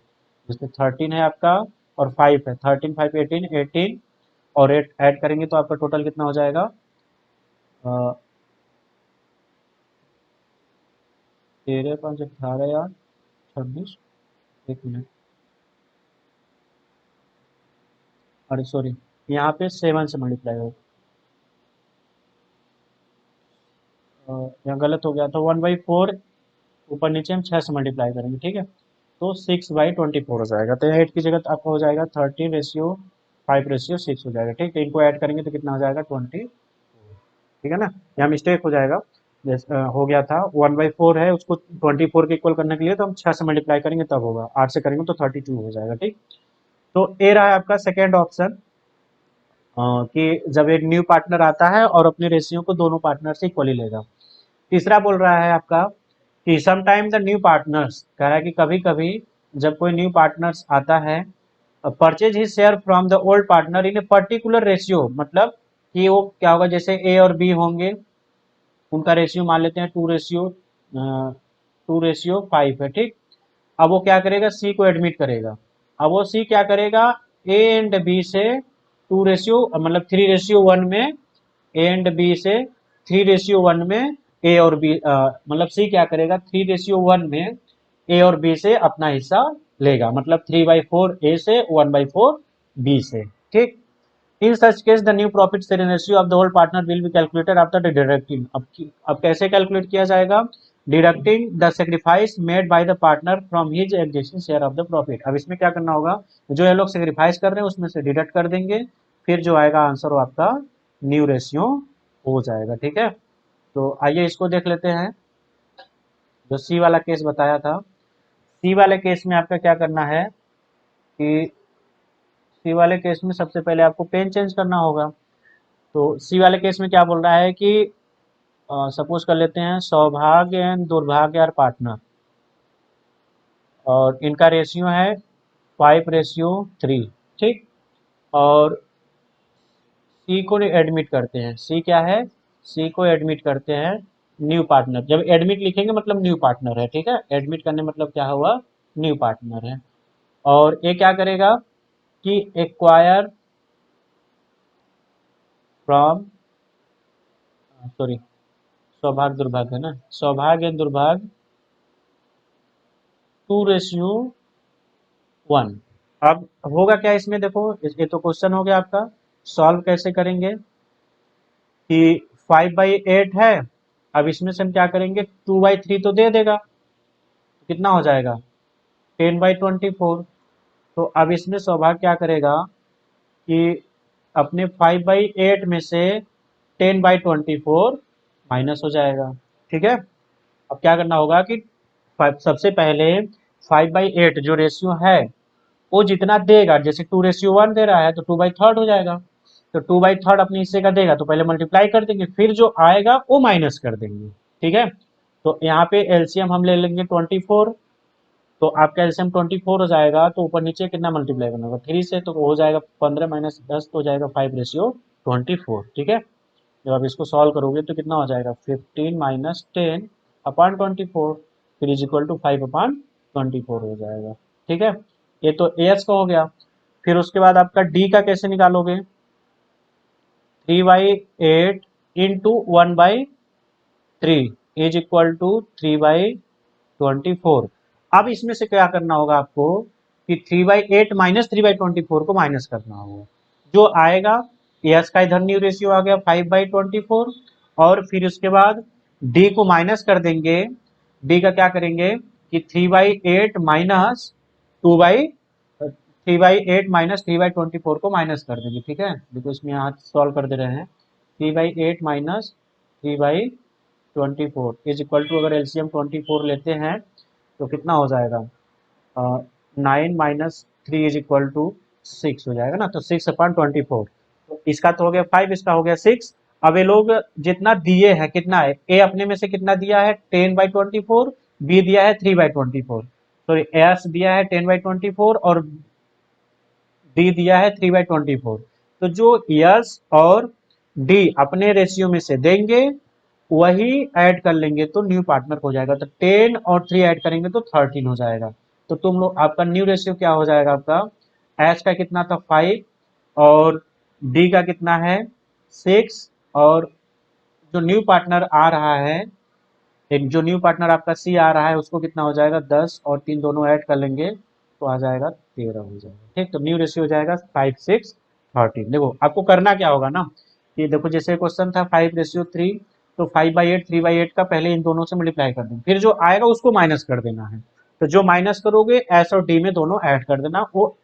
Speaker 2: जिसमें 13 है आपका और 5 है, 13 5 18 18 और 8 ऐड करेंगे तो आपका टोटल कितना हो जाएगा 13 5 18 या 26, एक मिनट, अरे सॉरी यहाँ पे 7 से मल्टीप्लाई होगा, यहाँ गलत हो गया था 1/4, ऊपर नीचे हम 6 से मल्टीप्लाई करेंगे। ठीक है, तो 6/24 हो जाएगा, तो 8 की जगह आपका हो जाएगा 13:5:6 हो जाएगा। ठीक, तो इनको ऐड करेंगे तो कितना हो जाएगा 20। ठीक है ना, यहाँ मिस्टेक हो जाएगा, जैसे हो गया था 1/4 है, उसको 24 के इक्वल करने के लिए तो हम 6 से मल्टीप्लाई करेंगे तब होगा, 8 से करेंगे तो 32 हो जाएगा। ठीक, तो ए रहा है आपका सेकेंड ऑप्शन, कि जब एक न्यू पार्टनर आता है और अपने रेशियो को दोनों पार्टनर से इक्वली लेगा। तीसरा बोल रहा है आपका कि समटाइम द न्यू पार्टनर्स, कह रहा है कि कभी कभी जब कोई न्यू पार्टनर्स आता है purchase his share from the old partner in a particular ratio, मतलब कि वो क्या होगा, जैसे ए और बी होंगे, उनका रेशियो मान लेते हैं 2:5 है। ठीक, अब वो क्या करेगा सी को एडमिट करेगा। अब वो सी क्या करेगा ए एंड बी से 3:1 में, ए एंड बी से 3:1 में ए और बी, मतलब सी क्या करेगा 3:1 में ए और बी से अपना हिस्सा लेगा, मतलब 3/4 ए से 1/4 बी से। ठीक, in such case the new profit sharing ratio of the whole partner will be calculated after deducting. अब कैसे कैलकुलेट किया जाएगा, deducting the sacrifice made by the partner from his existing share of the profit. अब इसमें क्या करना होगा, जो ये लोग सेक्रीफाइस कर रहे हैं उसमें से डिडक्ट कर देंगे, फिर जो आएगा आंसर वो आपका न्यू रेशियो हो जाएगा। ठीक है, तो आइए इसको देख लेते हैं, जो सी वाला केस बताया था। सी वाले केस में आपका क्या करना है कि सी वाले केस में सबसे पहले आपको पेन चेंज करना होगा। तो सी वाले केस में क्या बोल रहा है कि सपोज कर लेते हैं सौभाग्य एंड दुर्भाग्य आर पार्टनर, और इनका रेशियो है 5:3, ठीक। और सी को एडमिट करते हैं, सी क्या है, सी को एडमिट करते हैं न्यू पार्टनर। जब एडमिट लिखेंगे मतलब न्यू पार्टनर है, ठीक है। एडमिट करने मतलब क्या हुआ, न्यू पार्टनर है। और ये क्या करेगा कि एक्वायर फ्रॉम, सॉरी, सौभाग्य दुर्भाग्य है ना, सौभाग्य दुर्भाग्य 2:1। अब होगा क्या इसमें, देखो ये तो क्वेश्चन हो गया आपका। सॉल्व कैसे करेंगे कि 5/8 है, अब इसमें से हम क्या करेंगे, 2/3 तो दे देगा, कितना हो जाएगा 10/24। तो अब इसमें सौभाग्य क्या करेगा कि अपने 5/8 में से 10/24 माइनस हो जाएगा, ठीक है। अब क्या करना होगा कि सबसे पहले 5/8 जो रेशियो है वो जितना देगा, जैसे 2:1 दे रहा है तो 2/3 हो जाएगा। तो 2/3 अपने हिस्से का देगा तो पहले मल्टीप्लाई कर देंगे, फिर जो आएगा वो माइनस कर देंगे, ठीक है। तो यहाँ पे एलसीएम हम ले लेंगे 24। तो आपका एलसीएम 24 हो जाएगा, तो ऊपर नीचे कितना मल्टीप्लाई करना होगा 3 से, तो हो जाएगा 15 माइनस 10 तो हो जाएगा 5:24, ठीक है। जब आप इसको सॉल्व करोगे तो कितना हो जाएगा 15 माइनस 10 अपॉन 24, फिर इज इक्वल टू 5/24 हो जाएगा, ठीक है। ये तो एस का हो गया। फिर उसके बाद आपका डी का कैसे निकालोगे, 3/8 इंटू 1/3 इज इक्वल टू 3/24। अब इसमें से क्या करना होगा आपको कि 3/8 माइनस 3/24 को माइनस करना होगा, जो आएगा एस का इधर न्यू रेशियो आ गया 5/24। और फिर उसके बाद डी को माइनस कर देंगे, डी का क्या करेंगे कि 3/8 माइनस 3/8 को माइनस कर देंगे, ठीक है। देखो इसमें यहाँ सॉल्व कर दे रहे हैं, 3/8 माइनस 3/24 इज इक्वल टू, अगर एलसीएम 24 लेते हैं तो कितना हो जाएगा 9 माइनस 3 इज इक्वल टू 6 हो जाएगा ना, तो 6/24। तो इसका तो हो गया 5, इसका हो गया 6। अब ये लोग जितना दिए हैं, कितना है, ए अपने में से कितना दिया है 10/24, बी दिया है 3/24, सॉरी एस दिया है 10/24 और डी दिया है 3/24। तो जो यस और डी अपने रेशियो में से देंगे वही ऐड कर लेंगे तो न्यू पार्टनर हो जाएगा। तो 10 और 3 ऐड करेंगे तो 13 हो जाएगा। तो तुम लोग आपका न्यू रेशियो क्या हो जाएगा, आपका एच का कितना था 5 और डी का कितना है 6, और जो न्यू पार्टनर आ रहा है, एक जो न्यू पार्टनर आपका सी आ रहा है उसको कितना हो जाएगा 10 और 3 दोनों ऐड कर लेंगे तो आ जाएगा 13 हो जाएगा, ठीक। तो न्यू रेशियो हो जाएगा 5, 6, 13। देखो आपको करना क्या होगा ना, कि देखो जैसे क्वेश्चन था 5:3, तो 5/8 3/8 का पहले इन दोनों से मल्टीप्लाई कर देंगे, फिर जो आएगा उसको माइनस कर देना है। तो जो माइनस करोगे एस और डी में दोनों ऐड कर देना, वो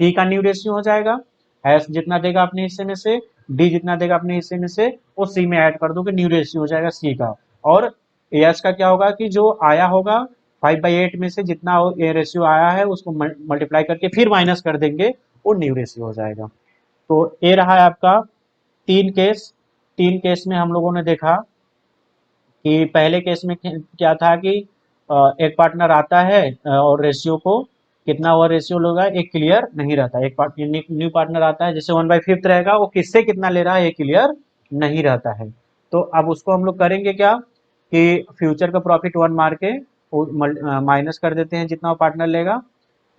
Speaker 2: सी का न्यू रेशियो हो जाएगा। एस जितना देगा अपने हिस्से में से, डी जितना देगा अपने हिस्से में से, वो सी में ऐड कर दोगे, न्यू रेशियो हो जाएगा सी का। और एस का क्या होगा कि जो आया होगा 5/8 में से जितना ए रेशियो आया है उसको मल्टीप्लाई करके फिर माइनस कर देंगे, वो न्यू रेशियो हो जाएगा। तो ये रहा है आपका 3 केस। 3 केस में हम लोगों ने देखा कि पहले केस में क्या था कि एक पार्टनर आता है और रेशियो को कितना हुआ रेशियो होगा एक क्लियर नहीं रहता। एक न्यू पार्टनर आता है जैसे 1/5 रहेगा, वो किससे कितना ले रहा है ये क्लियर नहीं रहता है। तो अब उसको हम लोग करेंगे क्या कि फ्यूचर का प्रॉफिट 1 मार के माइनस कर देते हैं जितना वो पार्टनर लेगा,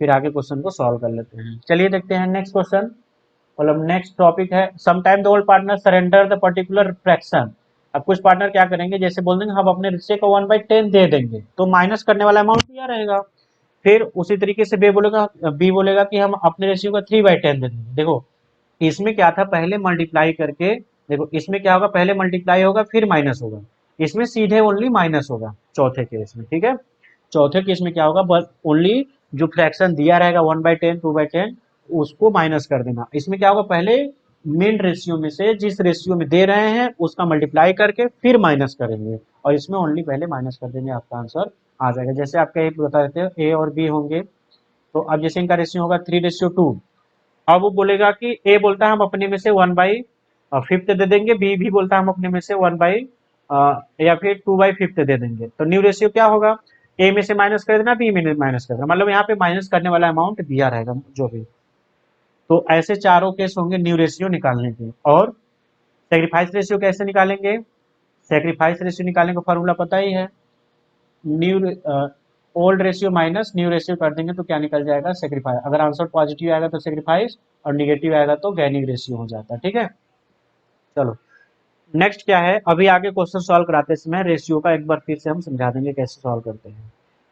Speaker 2: फिर आगे क्वेश्चन को सॉल्व कर लेते हैं। चलिए देखते हैं नेक्स्ट क्वेश्चन। मतलब नेक्स्ट टॉपिक है sometime the old partner surrender the particular fraction. अब कुछ पार्टनर क्या करेंगे, जैसे बोल देंगे हम अपने रिश्ते को 1/10 दे देंगे, तो माइनस करने वाला अमाउंट दिया रहेगा। फिर उसी तरीके से बी बोलेगा कि हम अपने रेशियो का 3/10 दे देंगे। देखो इसमें क्या था, पहले मल्टीप्लाई करके, देखो इसमें क्या होगा पहले मल्टीप्लाई होगा फिर माइनस होगा, इसमें सीधे ओनली माइनस होगा चौथे केस में, ठीक है। चौथे केस में क्या होगा, बस ओनली जो फ्रैक्शन दिया रहेगा 1/10 2/10 उसको माइनस कर देना। इसमें क्या होगा पहले मेन रेशियो में से जिस रेशियो में दे रहे हैं उसका मल्टीप्लाई करके फिर माइनस करेंगे, और इसमें ओनली पहले माइनस कर देंगे, आपका आंसर आ जाएगा। जैसे आपका एक बता देते हैं ए और बी होंगे, तो अब जैसे इनका रेशियो होगा 3:2, अब वो बोलेगा कि ए बोलता है हम अपने में से 1/10 फिफ्थ दे देंगे, बी भी बोलता है हम अपने में से 1/, या फिर 2/5 दे देंगे। तो न्यू रेशियो क्या होगा, ए में से माइनस कर देना, बी में माइनस कर देना, मतलब यहाँ पे माइनस करने वाला अमाउंट दिया रहेगा जो भी। तो ऐसे चारों केस होंगे न्यू रेशियो निकालने के। और सेक्रीफाइस रेशियो कैसे निकालेंगे, सेक्रीफाइस रेशियो निकालने का फॉर्मूला पता ही है, new old ratio minus new ratio कर देंगे तो क्या निकल जाएगा, सेक्रीफाइस। अगर आंसर पॉजिटिव आएगा तो सेक्रीफाइस, और निगेटिव आएगा तो गैनिंग रेशियो हो जाता है। ठीक है, चलो नेक्स्ट क्या है, अभी आगे क्वेश्चन सॉल्व कराते समय रेशियो का एक बार फिर से हम समझा देंगे कैसे सॉल्व करते हैं।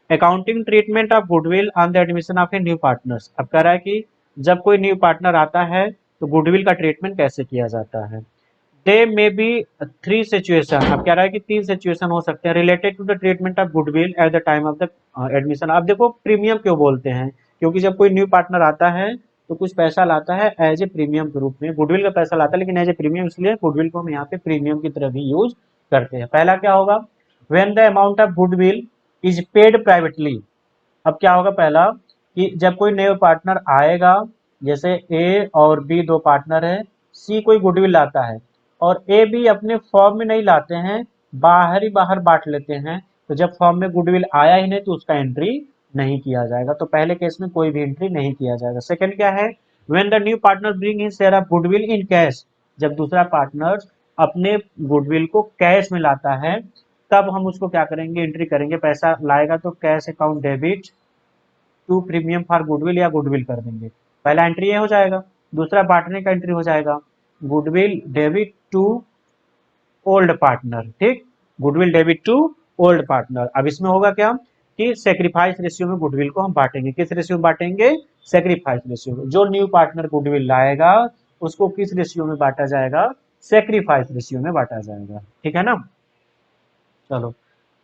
Speaker 2: Accounting treatment of goodwill on the admission of a new partners. अब कह रहा है कि जब कोई न्यू पार्टनर आता है तो गुडविल का ट्रीटमेंट कैसे किया जाता है। दे मे बी थ्री सिचुएशन, अब कह रहा है कि तीन सिचुएशन हो सकते हैं related to the treatment of goodwill at the time of the admission. अब देखो प्रीमियम क्यों बोलते हैं, क्योंकि जब कोई न्यू पार्टनर आता है तो कुछ पैसा लाता है एज ए प्रीमियम के रूप में, गुडविल का पैसा लाता है लेकिन एज ए प्रीमियम, इसलिए गुडविल को हम यहाँ पे प्रीमियम की तरह भी यूज करते हैं। पहला क्या होगा, when the amount of goodwill is paid privately. अब क्या होगा पहला, कि जब कोई नया पार्टनर आएगा, जैसे ए और बी दो पार्टनर है, सी कोई गुडविल लाता है और ए बी अपने फॉर्म में नहीं लाते हैं, बाहर ही बाहर बांट लेते हैं, तो जब फॉर्म में गुडविल आया ही नहीं तो उसका एंट्री नहीं किया जाएगा। तो पहले केस में कोई भी एंट्री नहीं किया जाएगा। सेकंड क्या है, when the new partner bring his share of goodwill in cash. जब दूसरा पार्टनर अपने गुडविल को कैश में लाता है तब हम उसको क्या करेंगे, एंट्री करेंगे। पैसा लाएगा तो cash account debit to premium for goodwill या गुडविल कर देंगे। पहला एंट्री ये हो जाएगा। दूसरा बांटने का एंट्री हो जाएगा, goodwill debit to old partner. ठीक, goodwill debit to old partner. अब इसमें होगा क्या कि सेक्रीफाइस रेशियो में गुडविल को हम बांटेंगे। किस रेशियो में बांटेंगे, सेक्रीफाइस रेशियो में। जो न्यू पार्टनर गुडविल लाएगा उसको किस रेशियो में बांटा जाएगा, सेक्रीफाइस रेशियो में बांटा जाएगा। ठीक है ना, चलो।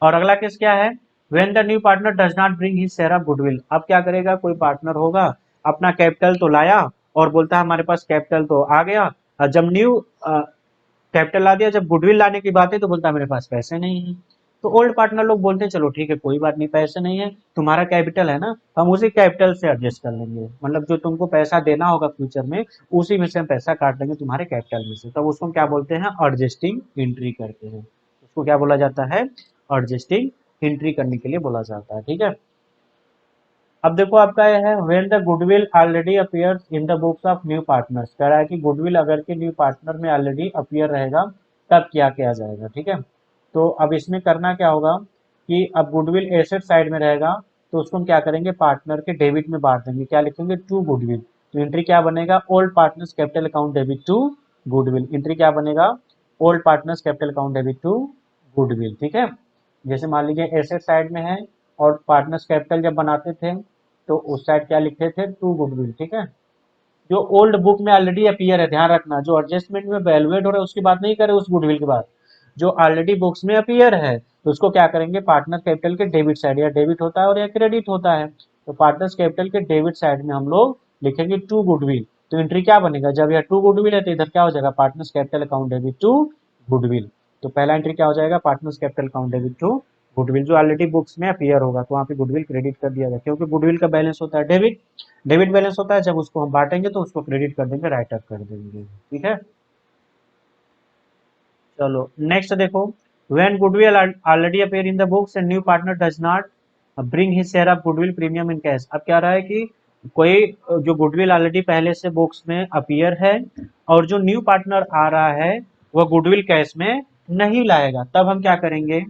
Speaker 2: और अगला केस क्या है, when the new partner does not bring his share of goodwill. अब क्या करेगा, कोई पार्टनर होगा अपना कैपिटल तो लाया और बोलता है हमारे पास कैपिटल तो आ गया, और जब न्यू कैपिटल ला दिया, जब गुडविल लाने की बात है तो बोलता है मेरे पास पैसे नहीं है। तो ओल्ड पार्टनर लोग बोलते हैं चलो ठीक है कोई बात नहीं, पैसे नहीं है, तुम्हारा कैपिटल है ना, हम उसी कैपिटल से एडजस्ट कर लेंगे, मतलब जो तुमको पैसा देना होगा फ्यूचर में उसी में से हम पैसा काट लेंगे तुम्हारे कैपिटल में से। तब उसको हम क्या बोलते हैं, एडजस्टिंग एंट्री करते हैं। उसको क्या बोला जाता है, एडजस्टिंग एंट्री करने के लिए बोला जाता है। ठीक है, अब देखो आपका यह है, when the goodwill already appears in the books of new partners. कह रहा है कि गुडविल अगर के न्यू पार्टनर में ऑलरेडी अपीयर रहेगा तब क्या किया जाएगा। ठीक है, तो अब इसमें करना क्या होगा कि अब गुडविल एसेट साइड में रहेगा तो उसको हम क्या करेंगे, पार्टनर के डेबिट में बांट देंगे। क्या लिखेंगे, टू गुडविल। तो एंट्री क्या बनेगा, old partners capital account debit to goodwill. Entry क्या बनेगा, old partners capital account debit to goodwill. ठीक है, जैसे मान लीजिए एसेट साइड में है और पार्टनर्स कैपिटल जब बनाते थे तो उस साइड क्या लिखते थे, टू गुडविल। ठीक है, जो ओल्ड बुक में ऑलरेडी अपीयर है, ध्यान रखना, जो एडजस्टमेंट में वैल्यूएट हो रहा है उसकी बात नहीं करे, उस गुडविल की बात, जो ऑलरेडी बुक्स में अपीयर है तो उसको क्या करेंगे, पार्टनर कैपिटल के डेबिट साइड, या डेबिट होता है और या क्रेडिट होता है, तो पार्टनर्स कैपिटल के डेबिट साइड में हम लोग लिखेंगे टू गुडविल। तो एंट्री क्या बनेगा, जब यह टू गुडविल है तो इधर क्या हो जाएगा, partners capital account debit to goodwill. तो पहला एंट्री क्या हो जाएगा, partners capital account debit to goodwill, जो ऑलरेडी बुक्स में अपीयर होगा तो वहाँ पे गुडविल क्रेडिट कर दिया जाए, क्योंकि गुडविल का बैलेंस होता है डेबिट, डेबिट बैलेंस होता है, जब उसको हम बांटेंगे तो उसको क्रेडिट कर देंगे, राइट अप कर देंगे। ठीक है, चलो नेक्स्ट देखो, when goodwill already appear in the books and new partner does not bring his share of goodwill premium in cash. अब क्या रहा है कि कोई जो गुडविल ऑलरेडी पहले से बुक्स में अपीयर है और जो न्यू पार्टनर आ रहा है वह गुडविल कैश में नहीं लाएगा, तब हम क्या करेंगे,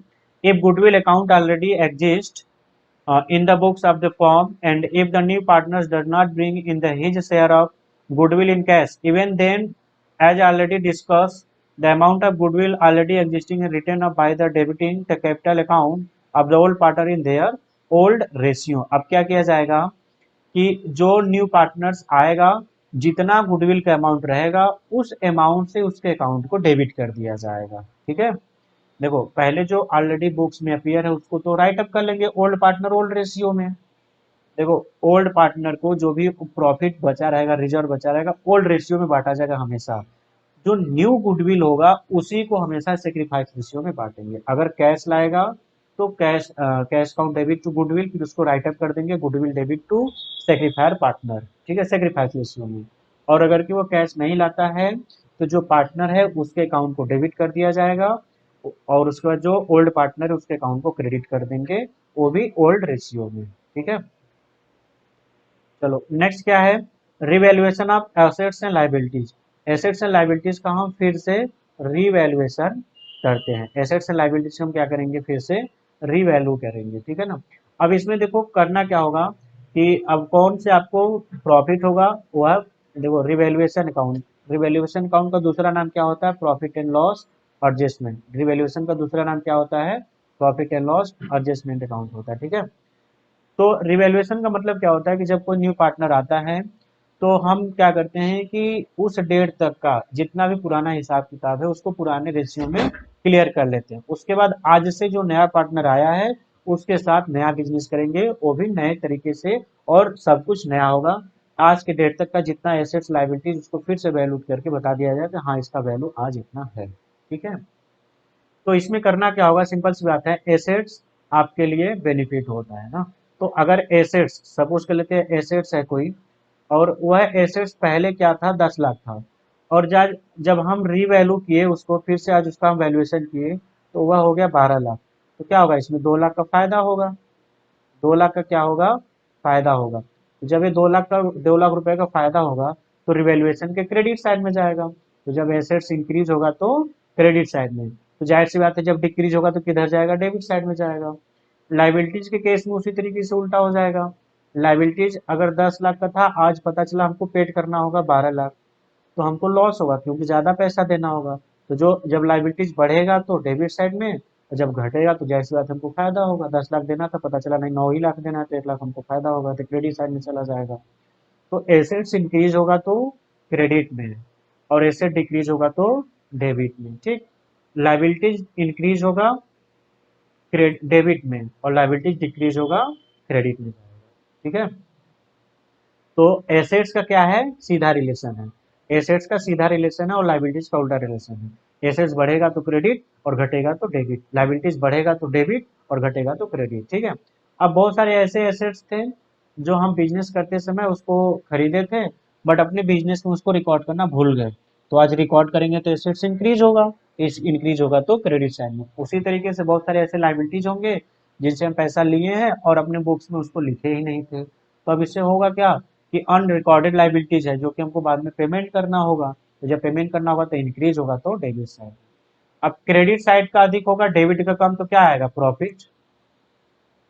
Speaker 2: if goodwill account already exist in the books of the firm and if the new partners does not bring in the his share of goodwill in cash, even then as already discussed, the amount of goodwill already existing and written up by the debiting the capital account of the old partner in their old ratio। अब क्या किया जाएगा कि जो new partners आएगा जितना goodwill का amount रहेगा उस अमाउंट से उसके अकाउंट को डेबिट कर दिया जाएगा। ठीक है, देखो पहले जो ऑलरेडी बुक्स में अपीयर है उसको तो राइट अप कर लेंगे ओल्ड पार्टनर ओल्ड रेशियो में। देखो ओल्ड पार्टनर को जो भी प्रॉफिट बचा रहेगा, रिजर्व बचा रहेगा, ओल्ड रेशियो में बांटा जाएगा हमेशा। जो न्यू गुडविल होगा उसी को हमेशा सेक्रीफाइस रेशियो में बांटेंगे। अगर कैश लाएगा तो cash count debit to goodwill, फिर उसको राइट अप कर देंगे goodwill debit to sacrificer partner. ठीक है, सेक्रीफाइस रेशियो में। और अगर कि वो कैश नहीं लाता है तो जो पार्टनर है उसके अकाउंट को डेबिट कर दिया जाएगा और उसके बाद जो ओल्ड पार्टनर है उसके अकाउंट को क्रेडिट कर देंगे, वो भी ओल्ड रेशियो में। ठीक है, चलो नेक्स्ट क्या है, revaluation of assets and liabilities. Assets and liabilities का हम फिर से रिवैल्यूएशन करते हैं। एसेट्स एंड लायबिलिटीज हम क्या करेंगे, फिर से रिवैल्यू करेंगे। ठीक है ना। अब इसमें देखो करना क्या होगा कि अब कौन से आपको प्रॉफिट होगा, वह देखो रिवैल्यूएशन अकाउंट। रिवैल्यूएशन अकाउंट का दूसरा नाम क्या होता है, profit and loss adjustment. Revaluation का दूसरा नाम क्या होता है, profit and loss adjustment account होता है। ठीक है, तो रिवैल्यूएशन का मतलब क्या होता है कि जब कोई न्यू पार्टनर आता है तो हम क्या करते हैं कि उस डेट तक का जितना भी पुराना हिसाब किताब है उसको पुराने रेशियो में क्लियर कर लेते हैं। उसके बाद आज से जो नया पार्टनर आया है उसके साथ नया बिजनेस करेंगे, वो भी नए तरीके से, और सब कुछ नया होगा। आज के डेट तक का जितना एसेट्स लायबिलिटीज उसको फिर से वैल्यू करके बता दिया जाए कि हाँ इसका वैल्यू आज इतना है। ठीक है, तो इसमें करना क्या होगा, सिंपल सी बात है, एसेट्स आपके लिए बेनिफिट होता है ना। तो अगर एसेट्स सपोज कर लेते हैं, एसेट्स है कोई और वह एसेट्स पहले क्या था, 10 लाख था, और जब जब हम रीवैल्यू किए उसको, फिर से आज उसका हम वैल्यूएशन किए तो वह हो गया 12 लाख। तो क्या होगा, इसमें 2 लाख का फायदा होगा। 2 लाख का क्या होगा, फायदा होगा। तो जब ये 2 लाख रुपए का फायदा होगा तो रिवैल्यूएशन के क्रेडिट साइड में जाएगा। तो जब एसेट्स इंक्रीज होगा तो क्रेडिट साइड में, तो जाहिर सी बात है जब डिक्रीज होगा तो किधर जाएगा, डेबिट साइड में जाएगा। लाइबिलिटीज के केस में उसी तरीके से उल्टा हो जाएगा। लाइबिलिटीज अगर 10 लाख का था, आज पता चला हमको पेड करना होगा 12 लाख, तो हमको लॉस होगा क्योंकि ज्यादा पैसा देना होगा। तो जो जब लाइबिलिटीज बढ़ेगा तो डेबिट साइड में, और जब घटेगा तो जैसी बात हमको फायदा होगा। 10 लाख देना था, पता चला नहीं 9 ही लाख देना है, तो 1 लाख हमको फायदा होगा, तो क्रेडिट साइड में चला जाएगा। तो एसेट्स इंक्रीज होगा तो क्रेडिट में, और एसेट डिक्रीज होगा तो डेबिट में। ठीक, लाइबिलिटीज इंक्रीज होगा डेबिट में और लाइबिलिटीज डिक्रीज होगा क्रेडिट में जाएगा। ठीक है, तो एसेट्स का क्या है, सीधा रिलेशन है। एसेट्स का सीधा रिलेशन है और लाइबिलिटीज का उल्टा रिलेशन है। एसेट्स बढ़ेगा तो क्रेडिट और घटेगा तो डेबिट, लाइबिलिटीज बढ़ेगा तो डेबिट और घटेगा तो क्रेडिट। ठीक है, अब बहुत सारे ऐसे एसेट्स थे जो हम बिजनेस करते समय उसको खरीदे थे, बट अपने बिजनेस में उसको रिकॉर्ड करना भूल गए। तो आज रिकॉर्ड करेंगे तो एसेट्स इंक्रीज होगा, इस इंक्रीज होगा तो क्रेडिट साइड में। उसी तरीके से बहुत सारे ऐसे लाइबिलिटीज होंगे जिनसे हम पैसा लिए हैं और अपने बुक्स में उसको लिखे ही नहीं थे। तो अब इससे होगा क्या कि अनरिकॉर्डेड लाइबिलिटीज है जो कि हमको बाद में पेमेंट करना होगा। तो जब पेमेंट करना होगा तो इंक्रीज होगा तो डेबिट साइड। अब क्रेडिट साइड का अधिक होगा, डेबिट का कम, तो क्या आएगा, प्रॉफिट।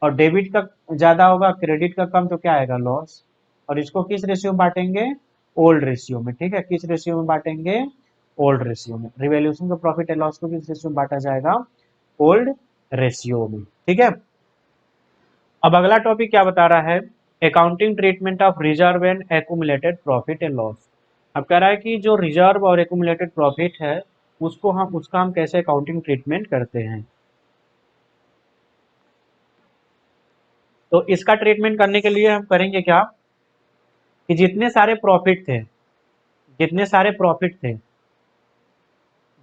Speaker 2: और डेबिट का ज्यादा होगा, क्रेडिट का कम, तो क्या आएगा, लॉस। और इसको किस रेशियो में बांटेंगे, ओल्ड रेशियो में। ठीक है, किस रेशियो में बांटेंगे, ओल्ड रेशियो में। रिवैल्यूएशन का प्रॉफिट एंड लॉस को किस रेशियो में बांटा जाएगा, ओल्ड रेशियो में। ठीक है, अब अगला टॉपिक क्या बता रहा है, accounting treatment of reserve and accumulated profit and loss. अब कह रहा है कि जो रिजर्व और एक्यूमुलेटेड प्रॉफिट है उसका हम कैसे अकाउंटिंग ट्रीटमेंट करते हैं। तो इसका ट्रीटमेंट करने के लिए हम करेंगे क्या कि जितने सारे प्रॉफिट थे, जितने सारे प्रॉफिट थे,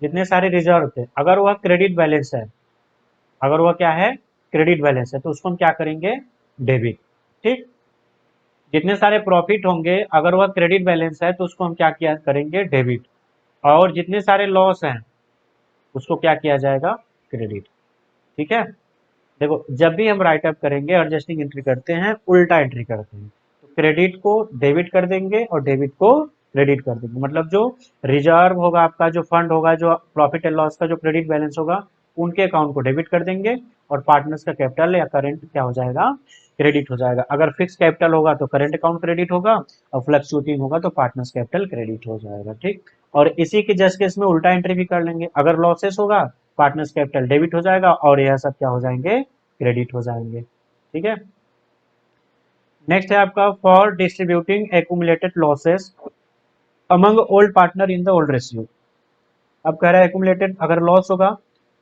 Speaker 2: जितने सारे रिजर्व थे, अगर वह क्रेडिट बैलेंस है, अगर वह क्या है, क्रेडिट बैलेंस है, तो उसको हम क्या करेंगे, डेबिट। ठीक, जितने सारे प्रॉफिट होंगे अगर वह क्रेडिट बैलेंस है तो उसको हम क्या किया करेंगे, डेबिट। और जितने सारे लॉस हैं उसको क्या किया जाएगा, क्रेडिट। ठीक है, देखो जब भी हम राइट अप करेंगे, एडजस्टिंग एंट्री करते हैं, उल्टा एंट्री करते हैं। तो क्रेडिट को डेबिट कर देंगे और डेबिट को क्रेडिट कर देंगे। मतलब जो रिजर्व होगा आपका, जो फंड होगा, जो प्रॉफिट एंड लॉस का जो क्रेडिट बैलेंस होगा, उनके अकाउंट को डेबिट कर देंगे और पार्टनर्स का कैपिटल या करंट क्या हो जाएगा, क्रेडिट हो जाएगा। अगर फिक्स कैपिटल होगा तो करंट अकाउंट क्रेडिट होगा, और फ्लक्चुएटिंग होगा तो पार्टनर्स कैपिटल क्रेडिट हो जाएगा। ठीक, और इसी के जस्ट केस में उल्टा एंट्री भी कर लेंगे। अगर लॉसेस होगा पार्टनर्स कैपिटल डेबिट हो जाएगा और यह सब क्या हो जाएंगे, क्रेडिट हो जाएंगे। ठीक है, नेक्स्ट है आपका for distributing accumulated losses among old partner in the old ratio. अब कह रहा है एक्यूमुलेटेड अगर लॉस होगा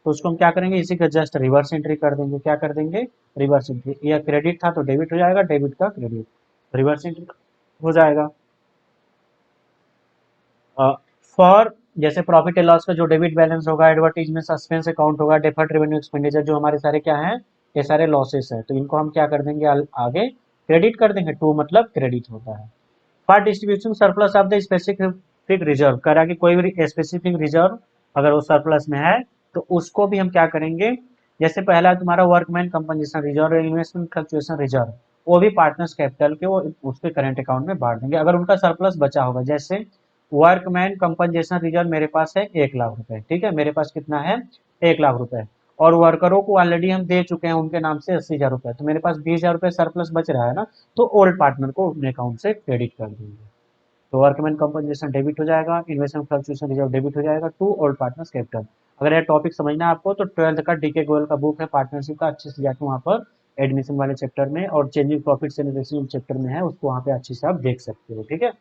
Speaker 2: तो उसको हम क्या करेंगे, इसी का जस्ट रिवर्स एंट्री कर देंगे। क्या कर देंगे, रिवर्स एंट्री। यह क्रेडिट था तो डेबिट हो जाएगा, डेबिट का क्रेडिट, रिवर्स एंट्री हो जाएगा। फॉर जैसे प्रॉफिट एंड लॉस का जो डेबिट बैलेंस होगा, एडवर्टीजमेंट सस्पेंस अकाउंट होगा, डेफर्ड रेवेन्यू एक्सपेंडिचर, जो हमारे सारे क्या हैं, ये सारे लॉसेस है, तो इनको हम क्या कर देंगे, आगे क्रेडिट कर देंगे। टू मतलब क्रेडिट होता है। For distribution surplus of the specific specific reserve, कह रहा है कि कोई भी स्पेसिफिक रिजर्व अगर वो सरप्लस में है तो उसको भी हम क्या करेंगे, जैसे पहला तुम्हारा workman compensation reserve, investment fluctuation reserve, वो भी पार्टनर्स कैपिटल के वो उसके करंट अकाउंट में बांट देंगे अगर उनका सरप्लस बचा होगा। जैसे वर्कमैन कंपनसेशन रिजर्व मेरे पास है 1 लाख रुपए, ठीक है, मेरे पास कितना है 1 लाख रुपए, और वर्करों को ऑलरेडी हम दे चुके हैं उनके नाम से 80,000 रुपए, तो मेरे पास 20,000 रुपए सरप्लस बच रहा है ना, तो ओल्ड पार्टनर को अपने अकाउंट से क्रेडिट कर देंगे। तो वर्कमैन कंपनसेशन डेबिट हो जाएगा, इन्वेस्टमेंट फ्लक्चुएशन रिजर्व डेबिट हो जाएगा टू ओल्ड पार्टनर्स कैपिटल। अगर यह टॉपिक समझना है आपको तो 12th का डीके गोयल का बुक है पार्टनरशिप का, अच्छे से जाके वहाँ पर एडमिशन वाले चैप्टर में और changing profit and ratio chapter में है, उसको वहाँ पे अच्छे से आप देख सकते हो, ठीक है।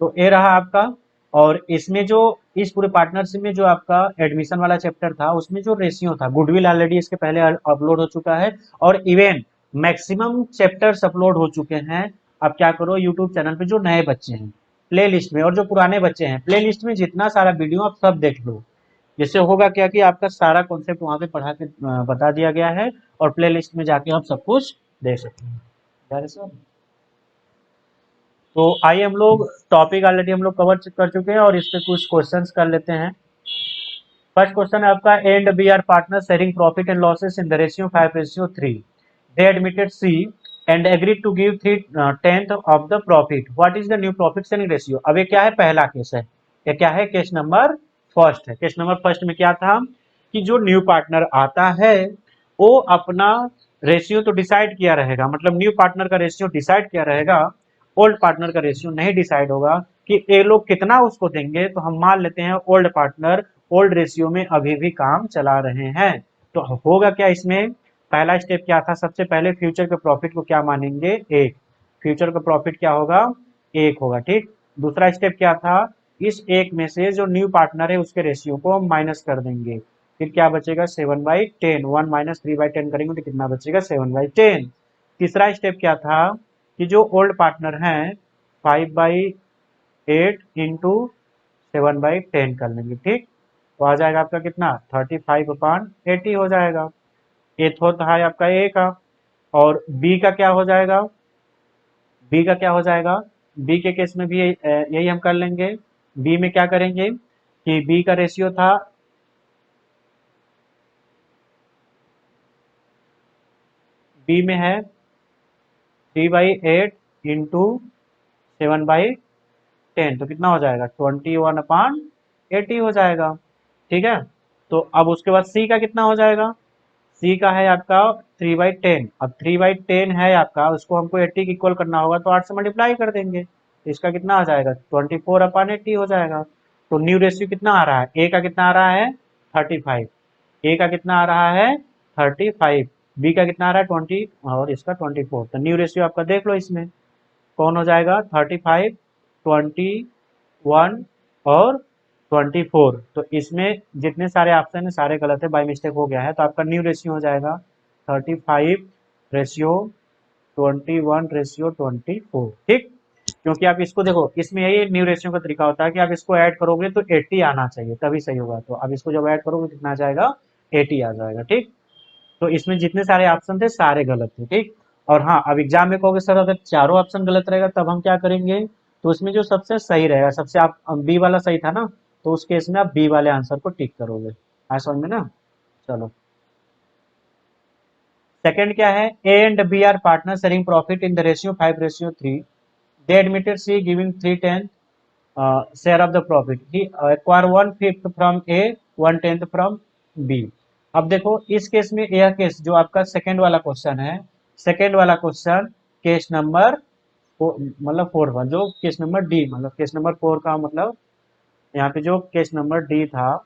Speaker 2: तो ये रहा आपका, और इसमें जो इस पूरे पार्टनरशिप में जो आपका एडमिशन वाला चैप्टर था उसमें जो रेशियो था, गुडविल ऑलरेडी इसके पहले अपलोड हो चुका है, और इवन मैक्सिमम चैप्टर्स अपलोड हो चुके हैं। अब क्या करो, यूट्यूब चैनल पे जो नए बच्चे हैं प्ले लिस्ट में, और जो पुराने बच्चे हैं प्ले लिस्ट में जितना सारा वीडियो आप सब देख लो। जिससे होगा क्या कि आपका सारा कॉन्सेप्ट वहां पे पढ़ा के बता दिया गया है, और प्ले लिस्ट में जाके आप सब कुछ देख सकते हैं। सर, तो आइए हम लोग टॉपिक ऑलरेडी हम लोग कवर कर चुके हैं और इस पे कुछ क्वेश्चंस कर लेते हैं। फर्स्ट क्वेश्चन है आपका, A and B are partner sharing profit and losses in the ratio 5:3। They admitted C and agreed to give 3/10 of the profit. What is the new profit sharing ratio? अब ये क्या है, पहला case है, ये क्या है, केस नंबर फर्स्ट है। केस नंबर फर्स्ट में क्या था कि जो न्यू पार्टनर आता है वो अपना रेशियो तो डिसाइड किया रहेगा, मतलब न्यू पार्टनर का रेशियो डिसाइड किया रहेगा, ओल्ड पार्टनर का रेशियो नहीं डिसाइड होगा कि ये लोग कितना उसको देंगे। तो हम मान लेते हैं ओल्ड पार्टनर ओल्ड रेशियो में अभी भी काम चला रहे हैं। तो होगा क्या इसमें, पहला स्टेप क्या था, सबसे पहले फ्यूचर के प्रॉफिट को क्या मानेंगे, एक, फ्यूचर का प्रॉफिट क्या होगा, एक होगा, ठीक। दूसरा स्टेप क्या था, इस एक में से जो न्यू पार्टनर है उसके रेशियो को हम माइनस कर देंगे, फिर क्या बचेगा 7/10, 1 माइनस 3/10 करेंगे तो कितना बचेगा 7/10। तीसरा स्टेप क्या था कि जो ओल्ड पार्टनर है 5/8 इंटू 7/10 कर लेंगे, ठीक। तो आ जाएगा आपका कितना 35/80 हो जाएगा। ए होता है आपका ए का, और बी का क्या हो जाएगा, बी का क्या हो जाएगा, बी के केस में भी यही हम कर लेंगे। बी में क्या करेंगे कि बी का रेशियो था, बी में है 3/8 इंटू 7/10, तो कितना हो जाएगा 21/80 हो जाएगा, ठीक है। तो अब उसके बाद सी का कितना हो जाएगा, सी का है आपका 3/10। अब 3/10 है आपका, उसको हमको 80 की इक्वल करना होगा तो 8 से मल्टीप्लाई कर देंगे, तो इसका कितना आ जाएगा 24/80 हो जाएगा। तो न्यू रेशियो कितना आ रहा है, ए का कितना आ रहा है 35, ए का कितना आ रहा है 35, बी का कितना आ रहा है 20 और इसका 24। तो न्यू रेशियो आपका देख लो इसमें कौन हो जाएगा 35, 21 और 24। तो इसमें जितने सारे ऑप्शन है सारे गलत है, बाई मिस्टेक हो गया है, तो आपका न्यू रेशियो हो जाएगा 35:21:24, ठीक। क्योंकि आप इसको देखो, इसमें यही न्यू रेशियो का तरीका होता है कि आप इसको ऐड करोगे तो 80 आना चाहिए तभी सही होगा, तो अब इसको जब ऐड करोगे कितना आ जाएगा 80 आ जाएगा, ठीक। तो इसमें जितने सारे ऑप्शन थे सारे गलत थे, ठीक। और हाँ, अब एग्जाम में कहोगे सर अगर चारों ऑप्शन गलत रहेगा तब हम क्या करेंगे, तो उसमें जो सबसे सही रहेगा, सबसे आप बी वाला सही था ना, तो उस केस में आप बी वाले आंसर को टिक करोगे। आया समझ में ना। चलो, सेकंड क्या है, A and B are partner sharing profit in the ratio 5:3। They admitted C giving 3/10 share of the profit, he acquire 1/5 from A, 1/10 from B. अब देखो इस केस में, यह केस जो आपका सेकंड वाला क्वेश्चन है, सेकंड वाला क्वेश्चन केस नंबर मतलब 4 वन, जो केस नंबर डी मतलब केस नंबर 4 का मतलब यहाँ पे जो केस नंबर डी था,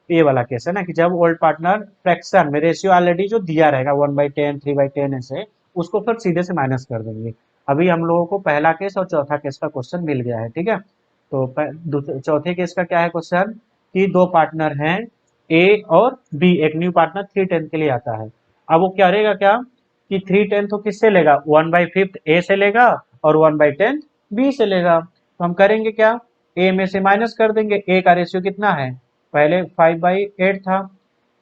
Speaker 2: ए वाला केस है ना, कि जब ओल्ड पार्टनर फ्रैक्शन में रेशियो ऑलरेडी जो दिया रहेगा 1/10, 3/10 ऐसे, उसको फिर सीधे से माइनस कर देंगे। अभी हम लोगों को पहला केस और चौथा केस का क्वेश्चन मिल गया है, ठीक है। तो चौथे केस का क्या है क्वेश्चन, कि दो पार्टनर हैं ए और बी, एक न्यू पार्टनर 3/10 के लिए आता है। अब वो क्या करेगा, क्या कि 3/10 तो किससे लेगा, 1/5 ए से लेगा और 1/10 बी से लेगा। तो हम करेंगे क्या, ए में से माइनस कर देंगे, ए का रेशियो कितना है, पहले 5/8 था,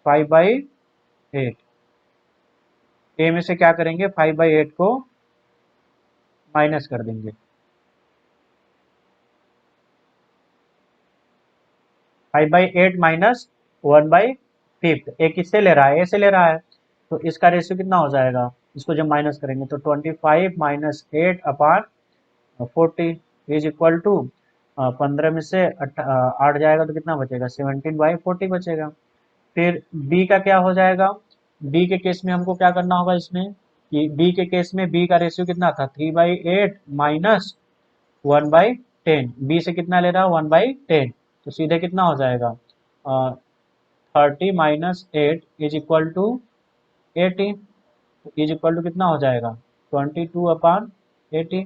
Speaker 2: 5/8, ए में से क्या करेंगे 5/8 को माइनस कर देंगे, 5/8 माइनस 1/5, ए किससे ले रहा है, ए से ले रहा है, तो इसका रेशियो कितना हो जाएगा, इसको जब माइनस करेंगे तो 25 माइनस 8 अपान 40 इज इक्वल टू 15 में से 8 जाएगा तो कितना बचेगा, 17/40 बचेगा। फिर बी का क्या हो जाएगा, बी के केस में हमको क्या करना होगा इसमें, कि बी के केस में बी का रेशियो कितना था, 3/8 माइनस 1/10, बी से कितना ले रहा है 1/10, तो सीधे कितना हो जाएगा 30 minus 8 is equal to 80, is equal to कितना हो जाएगा 22/80।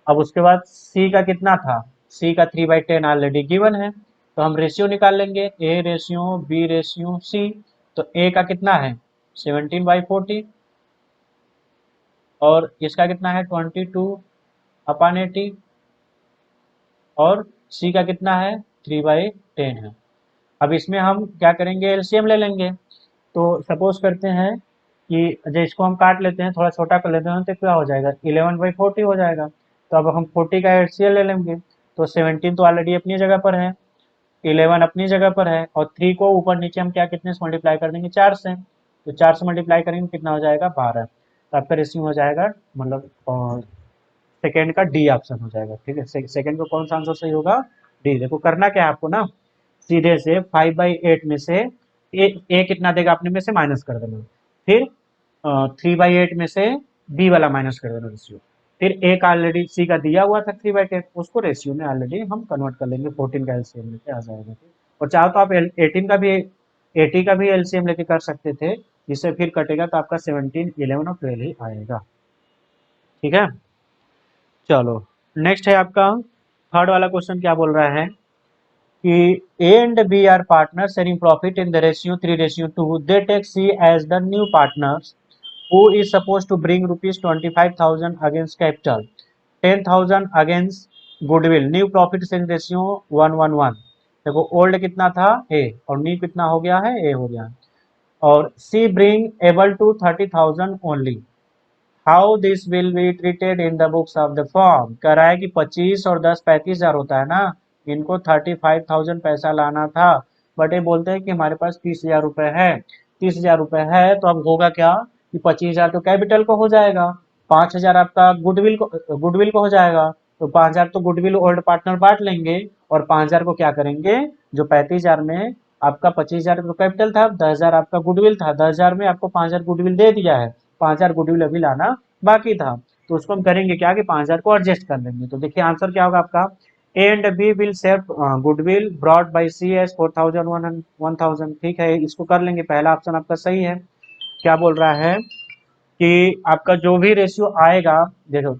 Speaker 2: अब उसके बाद सी का कितना था, सी का 3/10 ऑलरेडी गिवन है, तो हम रेशियो निकाल लेंगे, A ratio B ratio C, तो ए का कितना है 17/40 और इसका कितना है 22/80 और सी का कितना है 3/10 है। अब इसमें हम क्या करेंगे, एलसीएम ले लेंगे, तो सपोज करते हैं कि जो इसको हम काट लेते हैं, थोड़ा छोटा कर लेते हैं, तो क्या हो जाएगा 11/40 हो जाएगा। तो अब हम 40 का एलसीएम ले लेंगे, तो 17 तो ऑलरेडी अपनी जगह पर है, 11 अपनी जगह पर है, और 3 को ऊपर नीचे हम क्या कितने से मल्टीप्लाई कर देंगे 4 से, तो 4 से मल्टीप्लाई करेंगे कितना हो जाएगा 12, तो आपका रेशियो हो जाएगा मतलब सेकेंड का डी ऑप्शन हो जाएगा। ठीक है, सेकेंड को कौन सा आंसर सही होगा, डी। देखो करना क्या है आपको ना, सीधे से 5/8 में से ए कितना देगा अपने में से माइनस कर देना, फिर 3/8 में से बी वाला माइनस कर देना रेशियो, फिर ए का ऑलरेडी सी का दिया हुआ था 3/10, उसको रेशियो में ऑलरेडी हम कन्वर्ट कर लेंगे, 14 का एलसीएम लेके आ जाएगा। और चाहो तो आप 18 का भी 80 का भी एलसीएम लेके कर सकते थे, जिससे फिर कटेगा तो आपका 17, 11 और 12 ही आएगा। ठीक है, चलो नेक्स्ट है आपका थर्ड वाला क्वेश्चन, क्या बोल रहा है कि A and B are partners sharing profit in the ratio 3:2. They take C as the new partners who is supposed to bring rupees 25,000 against capital, 10,000 against goodwill. New profit sharing ratio 1:1. देखो old कितना था A और new कितना हो गया है A हो गया, और C bring able to 30,000 only. How this will be treated in the books of the form. कह रहा है कि 25 और 10 35,000 होता है ना, इनको 35,000 पैसा लाना था, बट ये बोलते हैं कि हमारे पास 30,000 रुपये है, 30,000 रुपये है, तो अब होगा क्या कि 25,000 तो कैपिटल को हो जाएगा, 5,000 आपका गुडविल को हो जाएगा, तो 5,000 तो गुडविल ओल्ड पार्टनर बांट लेंगे, और 5,000 को क्या करेंगे, जो 35,000 में आपका 25,000 तो कैपिटल था, 10,000 आपका गुडविल था, 10,000 में आपको 5,000 गुडविल दे दिया है, 5,000 गुडविल अभी लाना बाकी था, तो उसको हम करेंगे क्या कि 5,000 को एडजस्ट कर लेंगे। तो देखिए आंसर क्या होगा आपका, A and B will share goodwill brought by C as 4,000 ठीक है, इसको कर लेंगे, पहला ऑप्शन आपका सही है। क्या बोल रहा है कि आपका जो भी रेशियो आएगा, देखो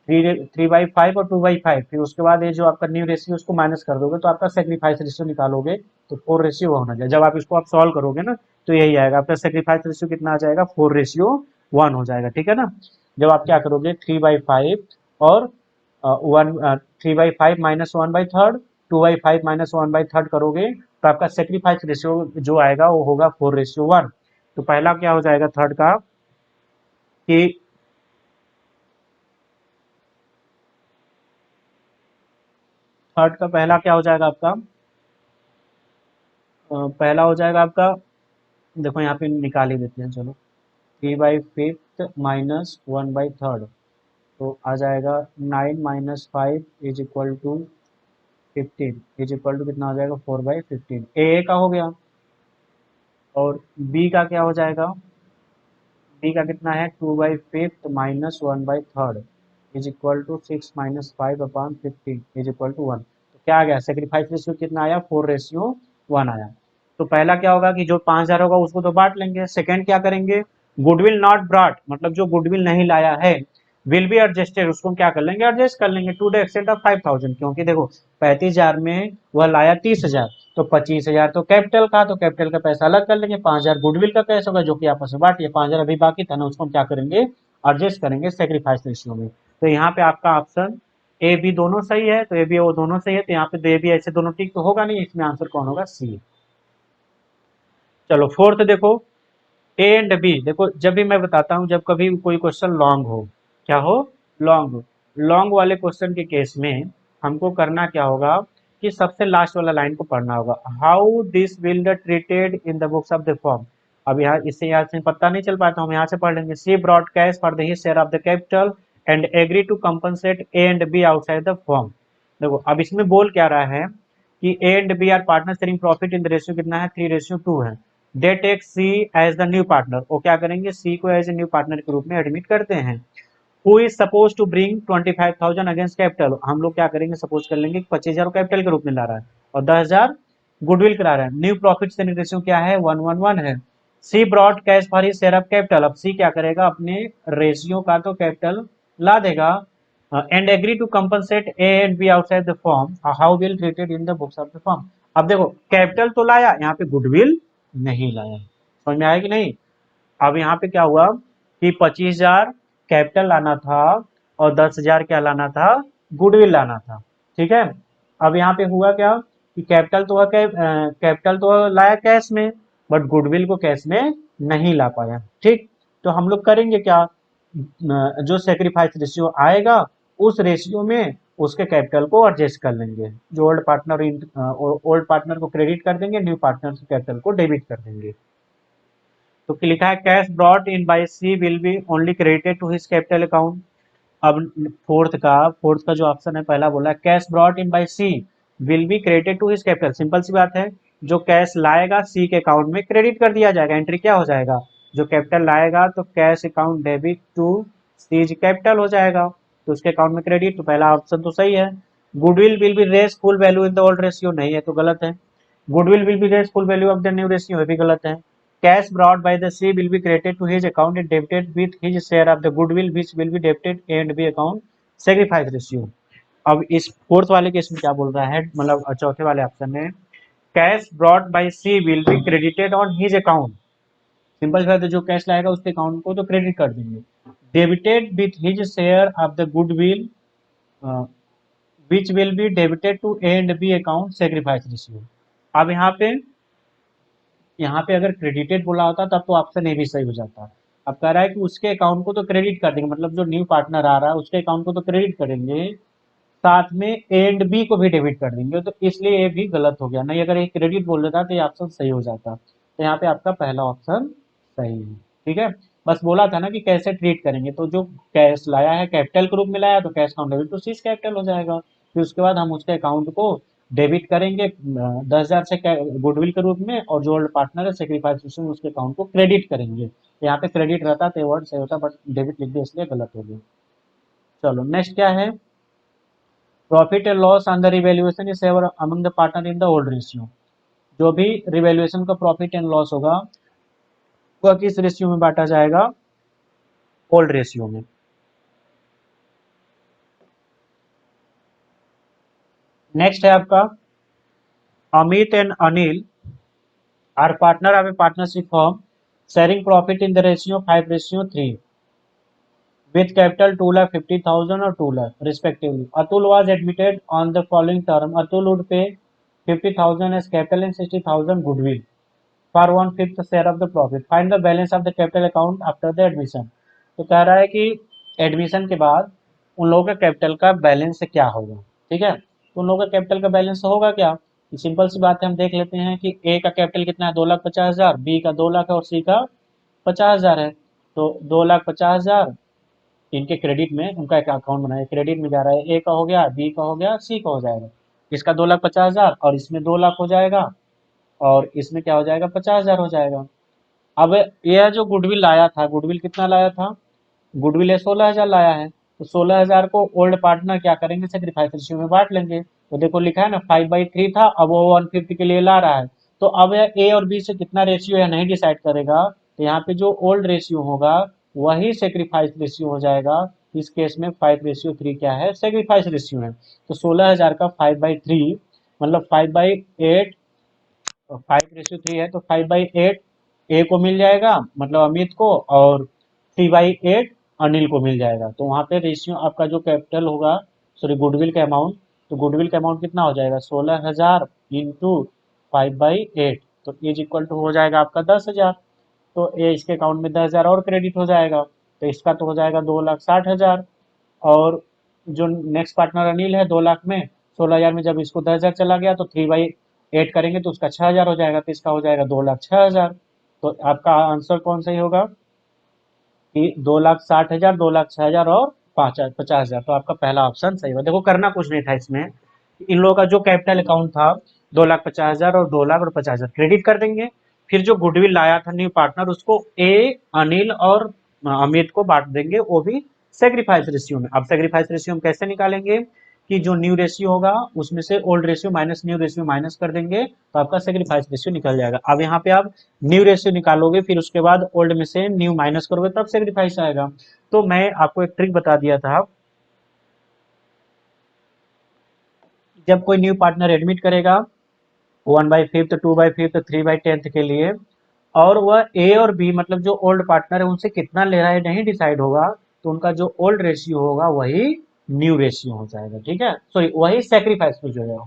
Speaker 2: 3/5 और 2/5, फिर उसके बाद ये जो आपका न्यू रेशियो उसको माइनस कर दोगे तो आपका सेक्रीफाइस रेशियो निकालोगे, तो 4 रेशियो होना चाहिए। जब आप इसको आप सॉल्व करोगे ना, तो यही आएगा आपका सेक्रीफाइस रेशियो कितना आ जाएगा 4:1 हो जाएगा। ठीक है ना, जब आप क्या करोगे 3/5 और 3/5 माइनस 1/3, 2/5 माइनस 1/3 करोगे, तो आपका सेक्रीफाइस रेशियो जो आएगा वो होगा 4:1। तो पहला क्या हो जाएगा थर्ड का कि थर्ड का पहला क्या हो जाएगा आपका, पहला हो जाएगा आपका, देखो यहाँ पे निकाल ही देते हैं, चलो 3/5 माइनस 1/3, तो आ जाएगा 9 minus 5 is equal to 15, is equal to कितना हो जाएगा 4/15, ए का हो गया। और बी का क्या हो जाएगा, बी का कितना है 2/5 minus 1/3 is equal to 6 minus 5/15 is equal to 1। तो क्या आ गया, सेक्रीफाइस रेशियो कितना आया 4:1 आया। तो पहला क्या होगा कि जो 5,000 होगा उसको तो बांट लेंगे, सेकंड क्या करेंगे, गुडविल नॉट ब्रॉट, मतलब जो गुडविल नहीं लाया है, विल बी एडजस्टेड, उसको क्या कर लेंगे एडजस्ट कर लेंगे टू द एक्सटेंट ऑफ 5,000, क्योंकि देखो 35,000 में वह लाया 30,000, तो 25,000 तो कैपिटल का, तो कैपिटल का पैसा अलग कर लेंगे, 5,000 गुडविल का कैसे होगा जो कि आपस में बांटिए, 5,000 अभी बाकी था ना, उसको हम क्या करेंगे एडजस्ट करेंगे सेक्रीफाइस रेशियो में। तो यहाँ पे आपका ऑप्शन ए बी दोनों सही है, तो ए बी वो दोनों सही है, तो यहाँ पे ए बी ऐसे दोनों ठीक तो होगा नहीं, इसमें आंसर कौन होगा सी। चलो फोर्थ देखो, ए एंड बी, देखो जब भी मैं बताता हूँ जब कभी कोई क्वेश्चन लॉन्ग हो, क्या हो लॉन्ग हो, लॉन्ग वाले क्वेश्चन के केस में हमको करना क्या होगा कि सबसे लास्ट वाला लाइन को पढ़ना होगा। How this will the treated in the books of the firm. अब यहाँ इससे यहाँ से पता नहीं चल पाया तो हम यहाँ से पढ़ लेंगे। C brought cash for the his share of the capital and agree to compensate A and B outside the firm. देखो अब इसमें बोल क्या रहा है कि A and B are partner sharing profit in the ratio कितना है 3:2 है। They take C as the new partner, वो क्या करेंगे सी को एज ए न्यू पार्टनर के रूप में एडमिट करते हैं। Who is suppose to bring 25,000 against capital, हम लोग क्या करेंगे सपोज कर लेंगे 25,000 कैपिटल के रूप में ला रहा है और 10,000 गुडविल करा रहा है। न्यू प्रॉफिट शेयरिंग रेशियो क्या है 1:1 है। C brought cash for his share of capital, अब सी क्या करेगा अपने रेशियो का तो कैपिटल ला देगा and agree to compensate A and B outside the firm how will treated in the books of the firm. अब देखो कैपिटल तो लाया, यहाँ पे गुडविल नहीं लाया, समझ में आया कि नहीं। अब यहाँ पे क्या हुआ कि 25,000 कैपिटल लाना था और 10,000 क्या लाना था गुडविल लाना था, ठीक है। अब यहाँ पे हुआ क्या कि कैपिटल तो लाया कैश में बट गुडविल को कैश में नहीं ला पाया, ठीक। तो हम लोग करेंगे क्या, जो सेक्रीफाइस रेशियो आएगा उस रेशियो में उसके कैपिटल को एडजस्ट कर लेंगे। जो ओल्ड पार्टनर को क्रेडिट कर देंगे, न्यू पार्टनर के कैपिटल को डेबिट कर देंगे। तो लिखा है cash brought in by C will be only credited to his capital account. अब फोर्थ का जो ऑप्शन है पहला बोला cash brought in by C will be credited to his capital. Simple सी बात है, जो कैश लाएगा सी के अकाउंट में क्रेडिट कर दिया जाएगा। एंट्री क्या हो जाएगा, जो कैपिटल लाएगा तो cash account debit to C's capital हो जाएगा, तो उसके अकाउंट में क्रेडिट। तो पहला ऑप्शन तो सही है। Goodwill will be raise full value in the old ratio, नहीं है तो गलत है। Goodwill will be raise full value of the new ratio, भी गलत है। Cash brought by the C will be credited to his account and debited with his share of the goodwill which will be debited A and B account sacrifice ratio। अब इस fourth वाले case में क्या बोल रहा है, मतलब चौथे वाले ऑप्शन में cash brought by C will be credited on his account. Simple बात है, जो कैश लाएगा उसके अकाउंट को तो क्रेडिट कर देंगे। Debited with his share of the goodwill which will be debited to A and B account sacrifice ratio. अब यहाँ पे अगर क्रेडिटेड बोला होता तब तो ऑप्शन ए भी सही हो जाता। अब कह रहा है कि उसके अकाउंट को तो क्रेडिट कर देंगे, मतलब जो न्यू पार्टनर आ रहा है उसके अकाउंट को तो क्रेडिट करेंगे, साथ में ए एंड बी को भी डेबिट कर देंगे, तो इसलिए ये भी गलत हो गया। नहीं अगर ये क्रेडिट बोल देता तो ये ऑप्शन सही हो जाता। तो यहाँ पे आपका पहला ऑप्शन सही है, ठीक है। बस बोला था ना कि कैसे ट्रीट करेंगे, तो जो कैश लाया है कैपिटल के रूप में लाया तो cash account debit to C's capital हो जाएगा। फिर उसके बाद हम उसके अकाउंट को डेबिट करेंगे 10,000 से गुडविल के रूप में, और जो ओल्ड पार्टनर है सेक्रीफाइस रेशियो में उसके अकाउंट को क्रेडिट करेंगे। यहाँ पे क्रेडिट रहता तो वर्ड सही होता बट डेबिट लिख दिया इसलिए गलत हो गया। चलो नेक्स्ट क्या है, profit and loss on the revaluation is sever among the partner in the old ratio. जो भी रिवैल्यूएशन का प्रॉफिट एंड लॉस होगा वह किस रेशियो में बांटा जाएगा, ओल्ड रेशियो में। नेक्स्ट है आपका Amit and Anil are partner of a partnership firm sharing profit in the ratio 5:3 with capital 2,50,000 or 2 lakh respectively. Atul was admitted on the following term. Atul would pay 50,000 as capital and 60,000 goodwill for 1/5 share of the profit. Find the balance of the capital account after the admission. तो कह रहा है कि admission के बाद उन लोगों का कैपिटल का बैलेंस क्या होगा, ठीक है। तो उन लोगों का कैपिटल का बैलेंस होगा क्या, सिंपल सी बात है, हम देख लेते हैं कि ए का कैपिटल कितना है 2,50,000, बी का 2 लाख है और सी का 50,000 है। तो 2,50,000 इनके क्रेडिट में उनका एक अकाउंट बनाया, क्रेडिट में जा रहा है, ए का हो गया, बी का हो गया, सी का हो जाएगा। इसका 2,50,000 और इसमें 2 लाख हो जाएगा और इसमें क्या हो जाएगा 50,000 हो जाएगा। अब यह जो गुडविल लाया था, गुडविल कितना लाया था, गुडविल 16,000 लाया है, तो 16,000 को ओल्ड पार्टनर क्या करेंगे सेक्रीफाइस रेशियो में बांट लेंगे। तो देखो लिखा है ना 5/3 था, अब वो 1/5 के लिए ला रहा है, तो अब ए और बी से कितना रेशियो है नहीं डिसाइड करेगा, तो यहाँ पे जो ओल्ड रेशियो होगा वही सेक्रीफाइस रेशियो हो जाएगा। इस केस में 5:3 क्या है सेक्रीफाइस रेशियो है। तो 16,000 का 5/3 मतलब 5/8, 5:3 है तो 5/8 ए को मिल जाएगा मतलब अमित को, और 3/8 अनिल को मिल जाएगा। तो वहाँ पे रेशियो आपका जो कैपिटल होगा, सॉरी गुडविल का अमाउंट, तो गुडविल का अमाउंट कितना हो जाएगा 16,000 इंटू 5/8, तो इज इक्वल टू हो जाएगा आपका 10,000। तो ये इसके अकाउंट में 10,000 और क्रेडिट हो जाएगा, तो इसका तो हो जाएगा 2,60,000। और जो नेक्स्ट पार्टनर अनिल है 2 लाख में 16,000 में जब इसको 10,000 चला गया तो 3/8 करेंगे तो उसका 6,000 हो जाएगा, तो इसका हो जाएगा 2,06,000। तो आपका आंसर कौन सही होगा कि 2,60,000, 2,06,000 और 50,000। तो आपका पहला ऑप्शन सही होगा। देखो करना कुछ नहीं था इसमें, इन लोगों का जो कैपिटल अकाउंट था 2,50,000 और 2,00,000 और 50,000 क्रेडिट कर देंगे। फिर जो गुडविल लाया था न्यू पार्टनर उसको अनिल और अमित को बांट देंगे, वो भी सेक्रीफाइस रेशियो में। अब सेक्रीफाइस रेशियो हम कैसे निकालेंगे कि जो न्यू रेशियो होगा उसमें से old ratio minus new ratio minus कर देंगे, तो आपका सेक्रीफाइस रेशियो निकल जाएगा। अब यहाँ पे आप न्यू रेशियो निकालोगे, फिर उसके बाद ओल्ड में से न्यू माइनस करोगे, तब सेक्रीफाइस आएगा। तो मैं आपको एक ट्रिक बता दिया था, जब कोई न्यू पार्टनर एडमिट करेगा 1/5, 2/5, 3/10 के लिए, और वह ए और बी मतलब जो ओल्ड पार्टनर है उनसे कितना ले रहा है नहीं डिसाइड होगा, तो उनका जो ओल्ड रेशियो होगा वही न्यू रेशियो हो जाएगा। ठीक है, सॉरी वही सेक्रीफाइस जो है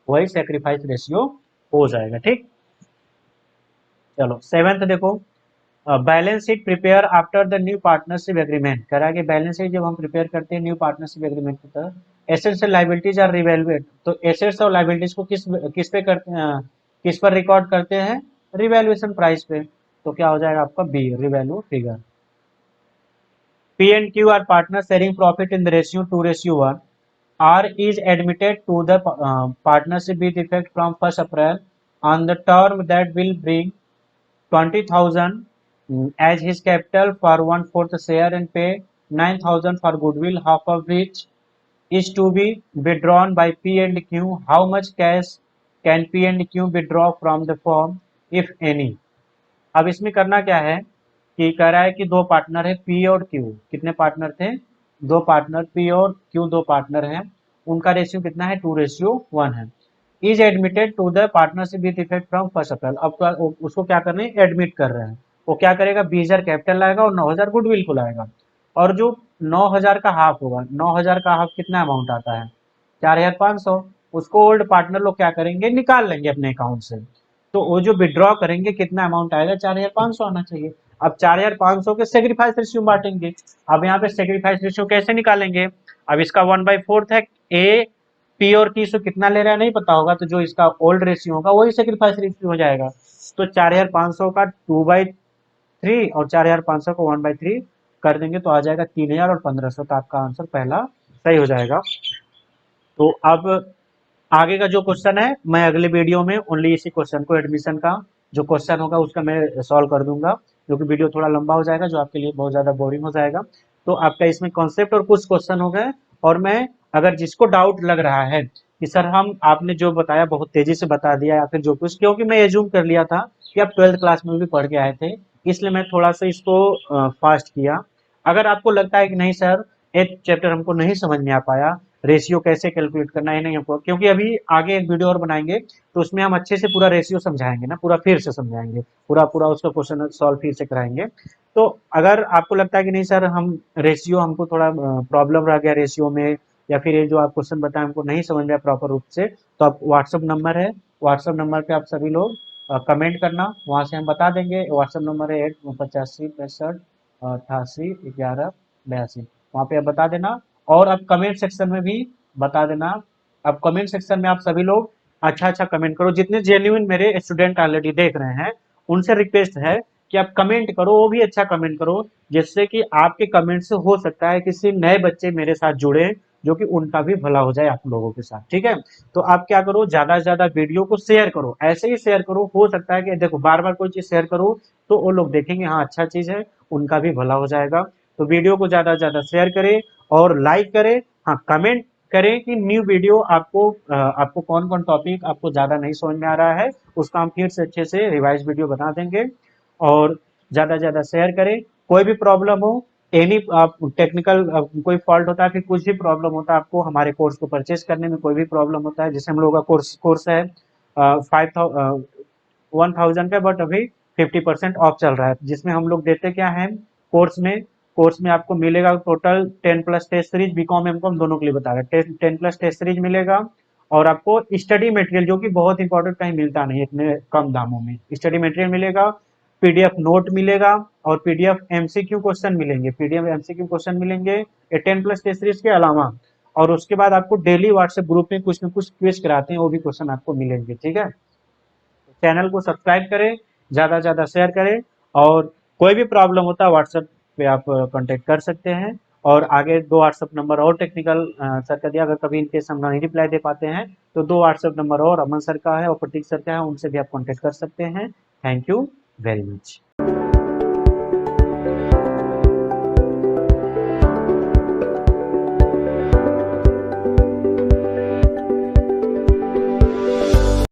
Speaker 2: वही सेक्रीफाइस रेशियो हो जाएगा। ठीक, चलो सेवेंथ देखो, balance sheet prepare after the new partnership agreement. कह रहा है कि बैलेंस शीट जब हम प्रिपेयर करते हैं न्यू पार्टनरशिप एग्रीमेंट की तरह, एसेट्स एंड लायबिलिटीज आर रिवैल्यूएट। तो एसेट्स और लायबिलिटीज को किस पे करते हैं, किस पर रिकॉर्ड करते हैं, रिवैल्यूएशन प्राइस पे। तो क्या हो जाएगा आपका B, revalue figure. P and Q are partners sharing profit in the ratio 2:1. R is admitted to the partnership with effect from 1st April on the term that will bring 20,000 as his capital for 1/4 share and pay 9,000 for goodwill, half of which is to be withdrawn by P and Q. How much cash can P and Q withdraw from the firm, if any? अब इसमें करना क्या है कि कह रहा है कि दो पार्टनर है पी और क्यू। कितने पार्टनर थे, दो पार्टनर पी और क्यू दो पार्टनर हैं, उनका रेशियो कितना है 2:1 है। Is admitted to the partnership with effect from 1st April. अब उसको क्या कर रहे हैं, एडमिट कर रहे हैं। वो क्या करेगा, 20,000 कैपिटल लाएगा और 9,000 गुडविल को लाएगा, और जो 9,000 का हाफ होगा, 9,000 का हाफ कितना अमाउंट आता है 4,500, उसको ओल्ड पार्टनर लोग क्या करेंगे, निकाल लेंगे अपने अकाउंट से। तो वो जो विड्रॉ करेंगे कितना अमाउंट आएगा, 4,500 आना चाहिए। अब 4,500 के सेक्रीफाइस रेशियो बांटेंगे। अब यहाँ पे सेक्रीफाइस रेशियो कैसे निकालेंगे, अब इसका 1/4 है, ए पी और की से कितना ले रहा है नहीं पता होगा, तो जो इसका ओल्ड रेशियो होगा वही सेक्रीफाइस रेशियो हो जाएगा। तो 4,500 का 2/3 और 4,500 को 1/3 कर देंगे तो आ जाएगा 3,000 और 1,500। तो आपका आंसर पहला सही हो जाएगा। तो अब आगे का जो क्वेश्चन है मैं अगले वीडियो में ओनली इसी क्वेश्चन को, एडमिशन का जो क्वेश्चन होगा उसका मैं सॉल्व कर दूंगा, क्योंकि वीडियो थोड़ा लंबा हो जाएगा, जो आपके लिए बहुत ज़्यादा बोरिंग हो जाएगा। तो आपका इसमें कॉन्सेप्ट और कुछ क्वेश्चन हो गए, और मैं अगर जिसको डाउट लग रहा है कि सर हम आपने जो बताया बहुत तेजी से बता दिया या फिर जो कुछ, क्योंकि मैं एज्यूम कर लिया था कि आप 12th क्लास में भी पढ़ के आए थे, इसलिए मैं थोड़ा सा इसको फास्ट किया। अगर आपको लगता है कि नहीं सर एक चैप्टर हमको नहीं समझ में आ पाया, रेशियो कैसे कैलकुलेट करना है नहीं हमको, क्योंकि अभी आगे एक वीडियो और बनाएंगे तो उसमें हम अच्छे से पूरा रेशियो समझाएंगे ना, पूरा फिर से समझाएंगे, पूरा पूरा उसका क्वेश्चन सॉल्व फिर से कराएंगे। तो अगर आपको लगता है कि नहीं सर हम रेशियो हमको थोड़ा प्रॉब्लम रह गया रेशियो में, या फिर ये जो आप क्वेश्चन बताए हमको नहीं समझ में आया प्रॉपर रूप से, तो आप व्हाट्सअप नंबर है, व्हाट्सअप नंबर पे आप सभी लोग कमेंट करना, वहाँ से हम बता देंगे। व्हाट्सअप नंबर है 8565881182, वहाँ पे आप बता देना। और आप कमेंट सेक्शन में भी बता देना। अब कमेंट सेक्शन में आप सभी लोग अच्छा अच्छा कमेंट करो, जितने जेन्युइन मेरे स्टूडेंट ऑलरेडी देख रहे हैं उनसे रिक्वेस्ट है कि आप कमेंट करो, वो भी अच्छा कमेंट करो, जिससे कि आपके कमेंट से हो सकता है किसी नए बच्चे मेरे साथ जुड़े, जो कि उनका भी भला हो जाए आप लोगों के साथ। ठीक है, तो आप क्या करो, ज्यादा से ज्यादा वीडियो को शेयर करो, ऐसे ही शेयर करो। हो सकता है कि देखो बार बार कोई चीज शेयर करो तो वो लोग देखेंगे हाँ अच्छा चीज है, उनका भी भला हो जाएगा। तो वीडियो को ज्यादा से ज्यादा शेयर करें और लाइक करें, हाँ कमेंट करें कि न्यू वीडियो आपको कौन कौन टॉपिक आपको ज़्यादा नहीं समझ में आ रहा है, उसका हम फिर से अच्छे से रिवाइज वीडियो बना देंगे। और ज़्यादा से ज़्यादा शेयर करें। कोई भी प्रॉब्लम हो, एनी आप टेक्निकल कोई फॉल्ट होता है, फिर कुछ भी प्रॉब्लम होता है आपको हमारे कोर्स को परचेज करने में, कोई भी प्रॉब्लम होता है, जैसे हम लोगों का कोर्स है 1,000 का, बट अभी 50% ऑफ चल रहा है, जिसमें हम लोग देते क्या है, कोर्स में आपको मिलेगा total 10+ test series, BCom MCom दोनों के लिए बता रहा है, 10+ टेस्ट सीरीज मिलेगा। और आपको स्टडी मटेरियल जो कि बहुत इंपॉर्टेंट, कहीं मिलता नहीं इतने कम दामों में, स्टडी मटेरियल मिलेगा, पीडीएफ नोट मिलेगा, और पीडीएफ एमसीक्यू क्वेश्चन मिलेंगे, पीडीएफ एमसीक्यू क्वेश्चन मिलेंगे ये 10+ टेस्ट सीरीज के अलावा। और उसके बाद आपको डेली व्हाट्सएप ग्रुप में कुछ न कुछ क्विज कराते हैं, वो भी क्वेश्चन आपको मिलेंगे, ठीक है। चैनल को सब्सक्राइब करें, ज़्यादा से ज़्यादा शेयर करें, और कोई भी प्रॉब्लम होता है व्हाट्सएप पे आप कांटेक्ट कर सकते हैं। और आगे 2 व्हाट्सएप नंबर और टेक्निकल सर का दिया, अगर कभी इनकेस हम नहीं रिप्लाई दे पाते हैं तो 2 व्हाट्सएप नंबर और अमन सर का है और प्रतीक सर का है, उनसे भी आप कांटेक्ट कर सकते हैं। Thank you very much.